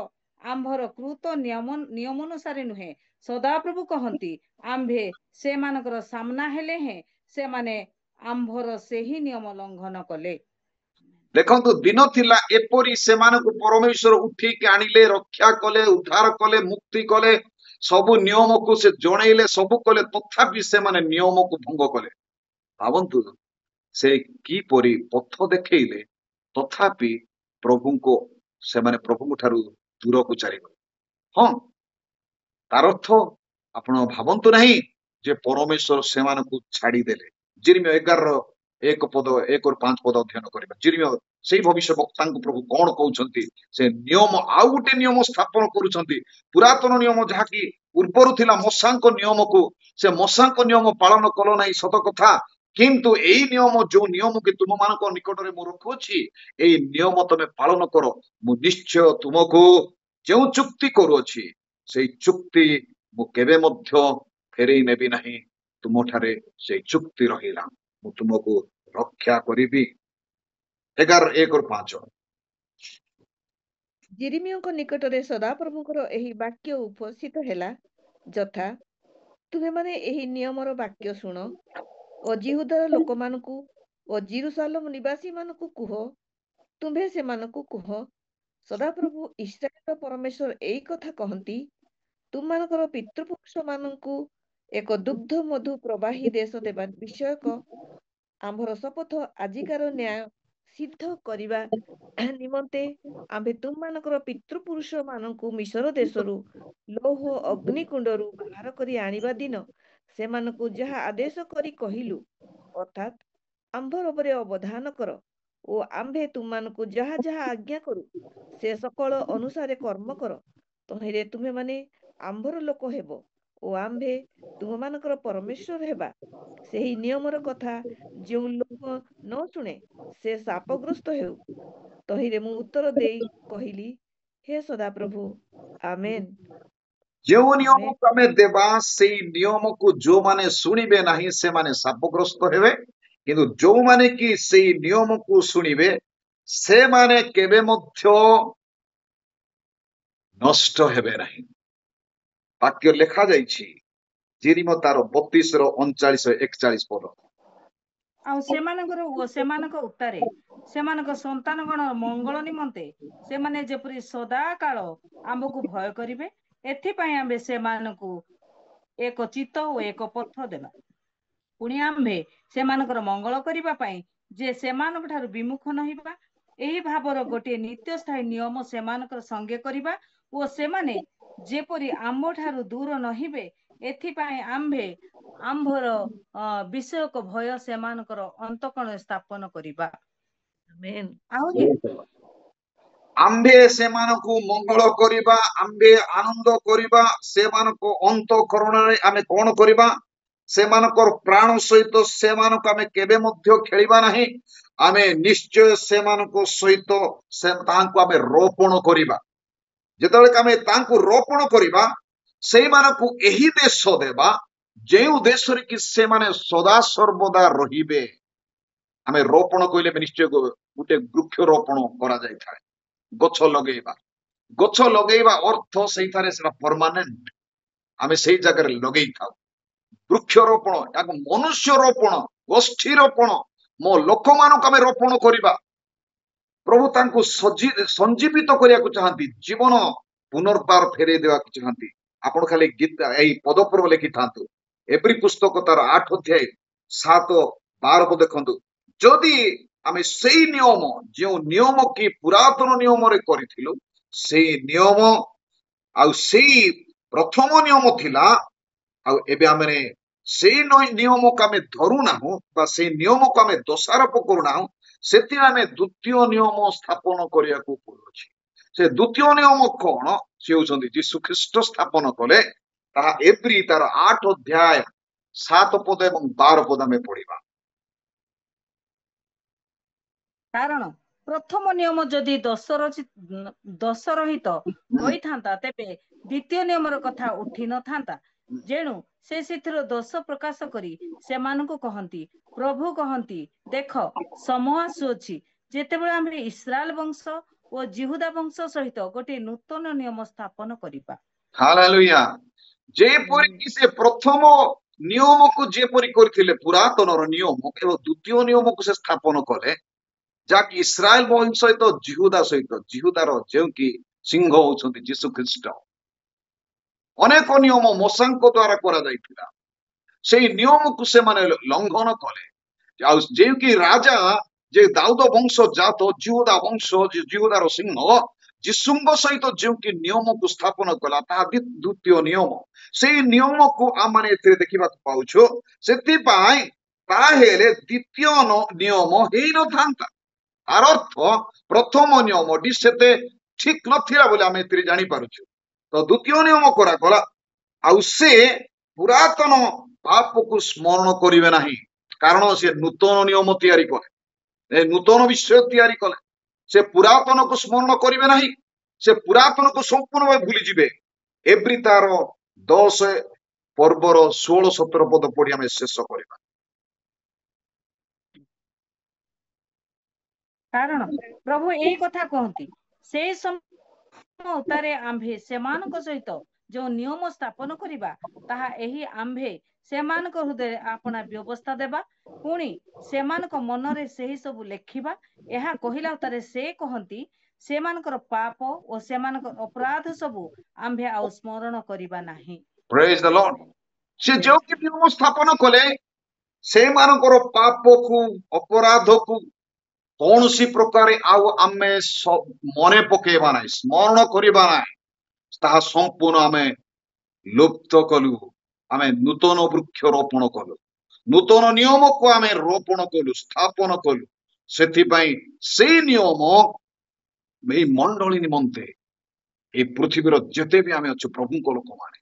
ଆମ୍ଭର କୃତ ନିୟମ ଅନୁସାରେ ନୁହେଁ। ସଦାପ୍ରଭୁ କହନ୍ତି, ଆମ୍ଭେ ସେମାନଙ୍କର ସାମ୍ନା ହେଲେ ହେଁ ସେମାନେ ଆମ୍ଭର ସେହି ନିୟମ ଲଙ୍ଘନ କଲେ। ଦେଖନ୍ତୁ, ଦିନ ଥିଲା ଏପରି, ସେମାନଙ୍କୁ ପରମେଶ୍ୱର ଉଠେଇକି ଆଣିଲେ, ରକ୍ଷା କଲେ, ଉଦ୍ଧାର କଲେ, ମୁକ୍ତି କଲେ, ସବୁ ନିୟମକୁ ସେ ଜଣେଇଲେ, ସବୁ କଲେ, ତଥାପି ସେମାନେ ନିୟମକୁ ଭଙ୍ଗ କଲେ। ଭାବନ୍ତୁ, ସେ କିପରି ପଥ ଦେଖେଇଲେ, ତଥାପି ସେମାନେ ପ୍ରଭୁଙ୍କ ଠାରୁ ଦୂରକୁ ଚାଲିଗଲେ। ହଁ, ତାର ଅର୍ଥ ଆପଣ ଭାବନ୍ତୁ ନାହିଁ ଯେ ପରମେଶ୍ୱର ସେମାନଙ୍କୁ ଛାଡିଦେଲେ। ଯିର୍ମୀୟ 11:1-5 ଅଧ୍ୟୟନ କରିବା। ଯିର୍ମୀୟ ସେଇ ଭବିଷ୍ୟ ବକ୍ତାଙ୍କୁ ପ୍ରଭୁ କଣ କହୁଛନ୍ତି, ସେ ନିୟମ, ଆଉ ଗୋଟେ ନିୟମ ସ୍ଥାପନ କରୁଛନ୍ତି। ପୁରାତନ ନିୟମ ଯାହାକି ପୂର୍ବରୁ ଥିଲା ମଶାଙ୍କ ନିୟମକୁ, ସେ ମଶାଙ୍କ ନିୟମ ପାଳନ କଲ ନାହିଁ ସତ କଥା, କିନ୍ତୁ ଏଇ ନିୟମ, ଯୋଉ ନିୟମ କି ତୁମମାନଙ୍କ ନିକଟରେ ମୁଁ ରଖୁଅଛି, ଏଇ ନିୟମ ତମେ ପାଳନ କର। ମୁଁ ନିଶ୍ଚୟ ତୁମକୁ ଯେଉଁ ଚୁକ୍ତି କରୁଅଛି, ସେଇ ଚୁକ୍ତି ମୁଁ କେବେ ମଧ୍ୟ ଫେରେଇ ନେବି ନାହିଁ। ତୁମଠାରେ ସେଇ ଚୁକ୍ତି ରହିଲା, ମୁଁ ତୁମକୁ ରକ୍ଷା କରିବି। 11:1-5। ଯିର୍ମୀୟଙ୍କ ନିକଟରେ ସଦାପ୍ରଭୁଙ୍କର ଏହି ବାକ୍ୟ ଉପସ୍ଥିତ ହେଲା, ଯଥା, ତୁମେମାନେ ଏହି ନିୟମର ବାକ୍ୟ ଶୁଣ ଓ ଜିହୁଦାର ଲୋକମାନଙ୍କୁ ଓ ଜିରୁସାଲମ ନିବାସୀମାନଙ୍କୁ କୁହ, ତୁମ୍ଭେ ସେମାନଙ୍କୁ କୁହ, ସଦାପ୍ରଭୁ ଇସ୍ରାଏଲର ପରମେଶ୍ୱର ଏଇ କଥା କହନ୍ତି, ତୁମମାନଙ୍କର ପିତୃପୁରୁଷମାନଙ୍କୁ ଏକ ଦୁଗ୍ଧ ମଧୁ ପ୍ରବାହୀ ଦେଶ ଦେବା ବିଷୟକ ଆମ୍ଭର ଶପଥ ଆଜିକାର ନ୍ୟାୟ ସିଦ୍ଧ କରିବା ନିମନ୍ତେ ଆମ୍ଭେ ତୁମମାନଙ୍କର ପିତୃପୁରୁଷ ମାନଙ୍କୁ ମିଶର ଦେଶରୁ ଲୌହ ଅଗ୍ନିକୁଣ୍ଡରୁ ବାହାର କରି ଆଣିବା ଦିନ ସେମାନଙ୍କୁ ଯାହା ଆଦେଶ କରି କହିଲୁ, ଅର୍ଥାତ୍ ଆମ୍ଭର ଉପରେ ଅବଧାନ କର ଓ ଆମ୍ଭେ ତୁମମାନଙ୍କୁ ଯାହା ଯାହା ଆଜ୍ଞା କରୁ ସେ ସକଳ ଅନୁସାରେ କର୍ମ କର, ତହିଁରେ ତୁମେମାନେ ଆମ୍ଭର ଲୋକ ହେବ ଓ ଆମ୍ଭେ ତୁମମାନଙ୍କର ପରମେଶ୍ୱର ହେବା। ସେହି ନିୟମର କଥା ଯେଉଁ ଲୋକ ନ ଶୁଣେ ସେ ଶାପଗ୍ରସ୍ତ ହେଉ। ତହିଁରେ ମୁଁ ଉତ୍ତର ଦେଇ କହିଲି, ହେ ସଦାପ୍ରଭୁ, ଆମେନ୍। ଯେଉଁ ନିୟମକୁ ଆମେ ଦେବା, ସେଇ ନିୟମକୁ ଯୋଉମାନେ ଶୁଣିବେ ନାହିଁ ସେମାନେ ଶାପଗ୍ରସ୍ତ ହେବେ, କିନ୍ତୁ ଯୋଉମାନେ କି ସେଇ ନିୟମକୁ ଶୁଣିବେ ସେମାନେ କେବେ ମଧ୍ୟ ନଷ୍ଟ ହେବେ ନାହିଁ। ବାକ୍ୟ ଲେଖାଯାଇଛି ଯିରିମ ତାର 32:39-41 ପଦ। ଆଉ ସେମାନଙ୍କ ଉତ୍ତାରେ ସେମାନଙ୍କ ସନ୍ତାନଗଣ ମଙ୍ଗଳ ନିମନ୍ତେ ସେମାନେ ଯେପରି ସଦା କାଳ ଆମ୍ଭକୁ ଭୟ କରିବେ, ଏଥିପାଇଁ ଆମ୍ଭେ ସେମାନଙ୍କୁ ଏକ ଚିତ୍ତ ଓ ଏକ ପଥ ଦେବା। ପୁଣି ଆମ୍ଭେ ସେମାନଙ୍କର ମଙ୍ଗଳ କରିବା ପାଇଁ ଯେ ସେମାନଙ୍କ ଠାରୁ ବିମୁଖ ନହିବା, ଏହି ଭାବର ଗୋଟିଏ ନିତ୍ୟ ସ୍ଥାୟୀ ନିୟମ ସେମାନଙ୍କର ସଙ୍ଗେ କରିବା ଓ ସେମାନେ ଯେପରି ଆମ୍ଭ ଠାରୁ ଦୂର ନହିବେ, ଏଥିପାଇଁ ଆମ୍ଭର ବିଷୟକ ଭୟ ସେମାନଙ୍କର ଅନ୍ତକଣ ସ୍ଥାପନ କରିବା। ଆମେନ୍। ଆହୁରି ଆମ୍ଭେ ସେମାନଙ୍କୁ ମଙ୍ଗଳ କରିବା, ଆମ୍ଭେ ଆନନ୍ଦ କରିବା, ସେମାନଙ୍କ ଅନ୍ତଃକରଣରେ ଆମେ କଣ କରିବା? ସେମାନଙ୍କର ପ୍ରାଣ ସହିତ ସେମାନଙ୍କୁ ଆମେ କେବେ ମଧ୍ୟ ଖେଳିବା ନାହିଁ। ଆମେ ନିଶ୍ଚୟ ସେମାନଙ୍କ ସହିତ ତାଙ୍କୁ ଆମେ ରୋପଣ କରିବା। ଯେତେବେଳେ ଆମେ ତାଙ୍କୁ ରୋପଣ କରିବା, ସେଇମାନଙ୍କୁ ଏହି ଦେଶ ଦେବା ଯେଉଁ ଦେଶରେ କି ସେମାନେ ସଦା ସର୍ବଦା ରହିବେ। ଆମେ ରୋପଣ କହିଲେ ନିଶ୍ଚୟ ଗୋଟେ ବୃକ୍ଷ ରୋପଣ କରାଯାଇଥାଏ। ଗଛ ଲଗେଇବା, ଗଛ ଲଗେଇବା ଅର୍ଥ ସେଇଠାରେ ସେଟା ପରମାନେଣ୍ଟ, ଆମେ ସେଇ ଜାଗାରେ ଲଗେଇଥାଉ। ବୃକ୍ଷରୋପଣ, ତାକୁ ମନୁଷ୍ୟ ରୋପଣ, ଗୋଷ୍ଠୀ ରୋପଣ, ମୋ ଲୋକମାନଙ୍କୁ ଆମେ ରୋପଣ କରିବା। ପ୍ରଭୁ ତାଙ୍କୁ ସଞ୍ଜୀବିତ କରିବାକୁ ଚାହାନ୍ତି, ଜୀବନ ପୁନର୍ବାର ଫେରେଇ ଦେବାକୁ ଚାହାନ୍ତି। ଆପଣ ଖାଲି ଗୀତା ଏଇ ପଦପର୍ବ ଲେଖିଥାନ୍ତୁ। ଏପ୍ରି ପୁସ୍ତକ ତାର 8 ଅଧ୍ୟାୟ 7-12 ଦେଖନ୍ତୁ। ଯଦି ଆମେ ସେଇ ନିୟମ, ଯେଉଁ ନିୟମ କି ପୁରାତନ ନିୟମରେ କରିଥିଲୁ, ସେଇ ନିୟମ ଆଉ ସେଇ ପ୍ରଥମ ନିୟମ ଥିଲା, ଆଉ ଏବେ ଆମେ ସେଇ ନିୟମକୁ ଆମେ ଧରୁନାହୁଁ ବା ସେଇ ନିୟମକୁ ଆମେ ଦୋଷାରୋପ କରୁନାହୁଁ, ସେଥିରେ ଆମେ ଦ୍ୱିତୀୟ ନିୟମ ସ୍ଥାପନ କରିବାକୁ ପଡୁଛି। ସେ ଦ୍ୱିତୀୟ ନିୟମ କଣ? ସେ ହେଉଛନ୍ତି ଯୀଶୁ ଖ୍ରୀଷ୍ଟ ସ୍ଥାପନ କଲେ। ତାହା ଏପ୍ରି ତାର 8 ଅଧ୍ୟାୟ 7 ପଦ ଏବଂ 12 ପଦ ଆମେ ପଢିବା। କାରଣ ପ୍ରଥମ ନିୟମ ଯଦି ଦୋଷ ରହିତ ହୋଇଥାନ୍ତା, ତେବେ ଦ୍ୱିତୀୟ ନିୟମର କଥା ଉଠି ନଥାନ୍ତା। ଯେଣୁ ସେ ସେଥିରୁ ଦୋଷ ପ୍ରକାଶ କରି ସେମାନଙ୍କୁ କହନ୍ତି, ପ୍ରଭୁ କହନ୍ତି, ଦେଖ ସମୟ ଆସୁଅଛି ଯେତେବେଳେ ଆମେ ଇସ୍ରାଏଲ ବଂଶ ଓ ଜିହୁଦା ବଂଶ ସହିତ ଗୋଟିଏ ନୂତନ ନିୟମ ସ୍ଥାପନ କରିବା। ହାଲେଲୁୟା। ଯେପରିକି ସେ ପ୍ରଥମ ନିୟମକୁ ଯେପରି କରିଥିଲେ, ପୁରାତନର ନିୟମ, ଏବଂ ଦ୍ୱିତୀୟ ନିୟମକୁ ସେ ସ୍ଥାପନ କଲେ, ଯାହାକି ଇସ୍ରାଏଲ ବଂଶ ସହିତ ଜିହୁଦାର ଯେଉଁ କି ସିଂହ ହଉଛନ୍ତି ଯୀଶୁ ଖ୍ରୀଷ୍ଟ। ଅନେକ ନିୟମ ମୋଶାଙ୍କ ଦ୍ୱାରା କରାଯାଇଥିଲା, ସେଇ ନିୟମକୁ ସେମାନେ ଲଙ୍ଘନ କଲେ। ଆଉ ଯେଉଁ କି ରାଜା, ଯେ ଦାଉଦ ବଂଶ ଜାତ, ଜିହୁଦାର ସିଂହ ଯୀଶୁଙ୍କ ସହିତ ଯେଉଁ କି ନିୟମକୁ ସ୍ଥାପନ କଲା, ତାହା ଦ୍ୱିତୀୟ ନିୟମ। ସେଇ ନିୟମକୁ ଆମେ ଏଥିରେ ଦେଖିବାକୁ ପାଉଛୁ। ସେଥିପାଇଁ ତାହେଲେ ଦ୍ୱିତୀୟ ନିୟମ ହେଇନଥାନ୍ତା। ତାର ଅର୍ଥ ପ୍ରଥମ ନିୟମଟି ସେତେ ଠିକ ନଥିଲା ବୋଲି ଆମେ ଏଥିରେ ଜାଣିପାରୁଛୁ। ତ ଦ୍ୱିତୀୟ ନିୟମ କରାଗଲା, ଆଉ ସେ ପୁରାତନ ପାପକୁ ସ୍ମରଣ କରିବେ ନାହିଁ। କାରଣ ସେ ନୂତନ ନିୟମ ତିଆରି କଲେ, ନୂତନ ବିଷୟ ତିଆରି କଲେ। ସେ ପୁରାତନକୁ ସ୍ମରଣ କରିବେ ନାହିଁ, ସେ ପୁରାତନକୁ ସମ୍ପୂର୍ଣ୍ଣ ଭାବେ ଭୁଲିଯିବେ। ଏପ୍ରି ତାର 10 ପର୍ବର 16-17 ପଦ ପଢି ଆମେ ଶେଷ କରିବା। କାରଣ ପ୍ରଭୁ ଏଇ କଥା କହନ୍ତି, ସେଇ ସମୟରେ ଆମ୍ଭେ ସେମାନଙ୍କ ସହିତ ଯୋଉ ନିୟମ ସ୍ଥାପନ କରିବା, ତାହା ଏହି ଆମ୍ଭେ ସେମାନଙ୍କ ହୃଦୟରେ ଆପଣା ବ୍ୟବସ୍ଥା ଦେବା, ପୁଣି ସେମାନଙ୍କ ମନରେ ସେହି ସବୁ ଲେଖିବା। ଏହା କହିଲା ପରେ ସେ କହନ୍ତି, ସେମାନଙ୍କର ପାପ ଓ ସେମାନଙ୍କର ଅପରାଧ ସବୁ ଆମ୍ଭେ ଆଉ ସ୍ମରଣ କରିବା ନାହିଁ। ପ୍ରେଜ୍ ଦ ଲର୍ଡ। ସେ ଯେଉଁ ନିୟମ ସ୍ଥାପନ କଲେ, ସେମାନଙ୍କର ପାପକୁ, ଅପରାଧକୁ କୌଣସି ପ୍ରକାର ଆଉ ଆମେ ମନେ ପକେଇବା ନାହିଁ, ସ୍ମରଣ କରିବା ନାହିଁ। ତାହା ସମ୍ପୂର୍ଣ୍ଣ ଆମେ ଲୁପ୍ତ କଲୁ। ଆମେ ନୂତନ ବୃକ୍ଷ ରୋପଣ କଲୁ, ନୂତନ ନିୟମକୁ ଆମେ ରୋପଣ କଲୁ, ସ୍ଥାପନ କଲୁ। ସେଥିପାଇଁ ସେଇ ନିୟମ ଏଇ ମଣ୍ଡଳୀ ନିମନ୍ତେ, এই ପୃଥିବୀର ଯେତେ ବି ଆମେ ଅଛୁ ପ୍ରଭୁଙ୍କ ଲୋକମାନେ,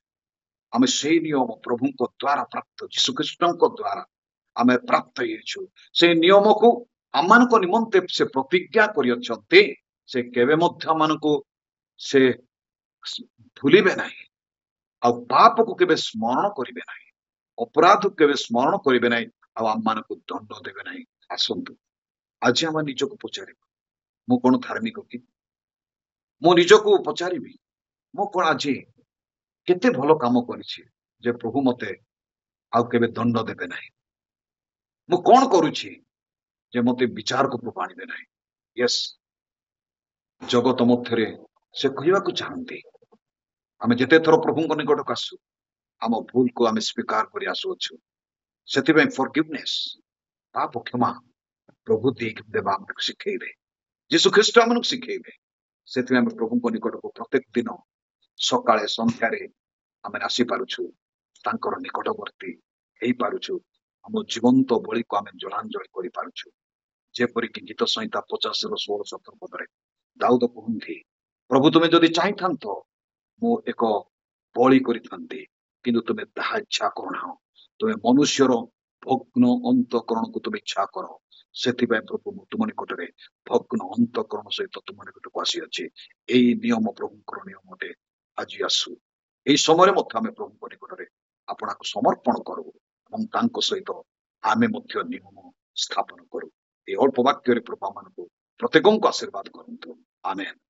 ଆମେ ସେଇ ନିୟମ ପ୍ରଭୁଙ୍କ ଦ୍ୱାରା ପ୍ରାପ୍ତ, ଯୀଶୁଖ୍ରୀଷ୍ଟଙ୍କ ଦ୍ୱାରା ଆମେ ପ୍ରାପ୍ତ ହେଇଛୁ। ସେଇ ନିୟମକୁ ଆମମାନଙ୍କ ନିମନ୍ତେ ସେ ପ୍ରତିଜ୍ଞା କରିଅଛନ୍ତି, ସେ କେବେ ମଧ୍ୟ ଆମମାନଙ୍କୁ ସେ ଭୁଲିବେ ନାହିଁ, ଆଉ ପାପକୁ କେବେ ସ୍ମରଣ କରିବେ ନାହିଁ, ଅପରାଧକୁ କେବେ ସ୍ମରଣ କରିବେ ନାହିଁ, ଆଉ ଆମମାନଙ୍କୁ ଦଣ୍ଡ ଦେବେ ନାହିଁ। ଆସନ୍ତୁ ଆଜି ଆମେ ନିଜକୁ ପଚାରିବା, ମୁଁ କଣ ଧାର୍ମିକ କି? ମୁଁ ନିଜକୁ ପଚାରିବି, ମୁଁ କଣ ଆଜି କେତେ ଭଲ କାମ କରିଛି ଯେ ପ୍ରଭୁ ମତେ ଆଉ କେବେ ଦଣ୍ଡ ଦେବେ ନାହିଁ? ମୁଁ କଣ କରୁଛି ଯେ ମତେ ବିଚାରକୁ ପ୍ରଭୁ ଆଣିବେ ନାହିଁ? ୟେସ୍, ଜଗତ ମଧ୍ୟରେ ସେ କହିବାକୁ ଚାହାନ୍ତି, ଆମେ ଯେତେ ଥର ପ୍ରଭୁଙ୍କ ନିକଟକୁ ଆସୁ, ଆମ ଭୁଲକୁ ଆମେ ସ୍ୱୀକାର କରି ଆସୁଅଛୁ। ସେଥିପାଇଁ ଫରଗିଭନେସ୍, ପାପ କ୍ଷମା ପ୍ରଭୁ ଦେବା ଆମକୁ ଶିଖେଇବେ, ଯୀଶୁ ଖ୍ରୀଷ୍ଟ ଆମକୁ ଶିଖେଇବେ। ସେଥିପାଇଁ ଆମେ ପ୍ରଭୁଙ୍କ ନିକଟକୁ ପ୍ରତ୍ୟେକ ଦିନ ସକାଳେ ସନ୍ଧ୍ୟାରେ ଆମେ ଆସିପାରୁଛୁ, ତାଙ୍କର ନିକଟବର୍ତ୍ତୀ ହେଇପାରୁଛୁ, ଆମ ଜୀବନ୍ତ ବଳିକୁ ଆମେ ଜଳାଞ୍ଜଳି କରିପାରୁଛୁ। ଯେପରିକି ଗୀତ ସଂହିତା 50:16-17 ପଦରେ ଦାଉଦ କୁହନ୍ତି, ପ୍ରଭୁ ତୁମେ ଯଦି ଚାହିଁଥାନ୍ତ ମୁଁ ଏକ ବଳି କରିଥାନ୍ତି, କିନ୍ତୁ ତୁମେ ତାହା ଇଚ୍ଛା କରୁନାହ। ତୁମେ ମନୁଷ୍ୟର ଭଗ୍ନ ଅନ୍ତଃକରଣକୁ ତୁମେ ଇଚ୍ଛା କର। ସେଥିପାଇଁ ପ୍ରଭୁ ମୁଁ ତୁମ ନିକଟରେ ଭଗ୍ନ ଅନ୍ତଃକରଣ ସହିତ ତୁମ ନିକଟକୁ ଆସିଅଛି। ଏଇ ନିୟମ ପ୍ରଭୁଙ୍କର ନିୟମ ଅଟେ। ଆଜି ଆସୁ ଏହି ସମୟରେ ମଧ୍ୟ ଆମେ ପ୍ରଭୁଙ୍କ ନିକଟରେ ଆପଣାକୁ ସମର୍ପଣ କରୁ ଏବଂ ତାଙ୍କ ସହିତ ଆମେ ମଧ୍ୟ ନିୟମ ସ୍ଥାପନ କରୁ। এই অল্প বাক্যের প্রভু আমাকে প্রত্যেকଙ୍କୁ ଆଶୀର୍ବାଦ କରନ୍ତୁ। ଆମେନ୍।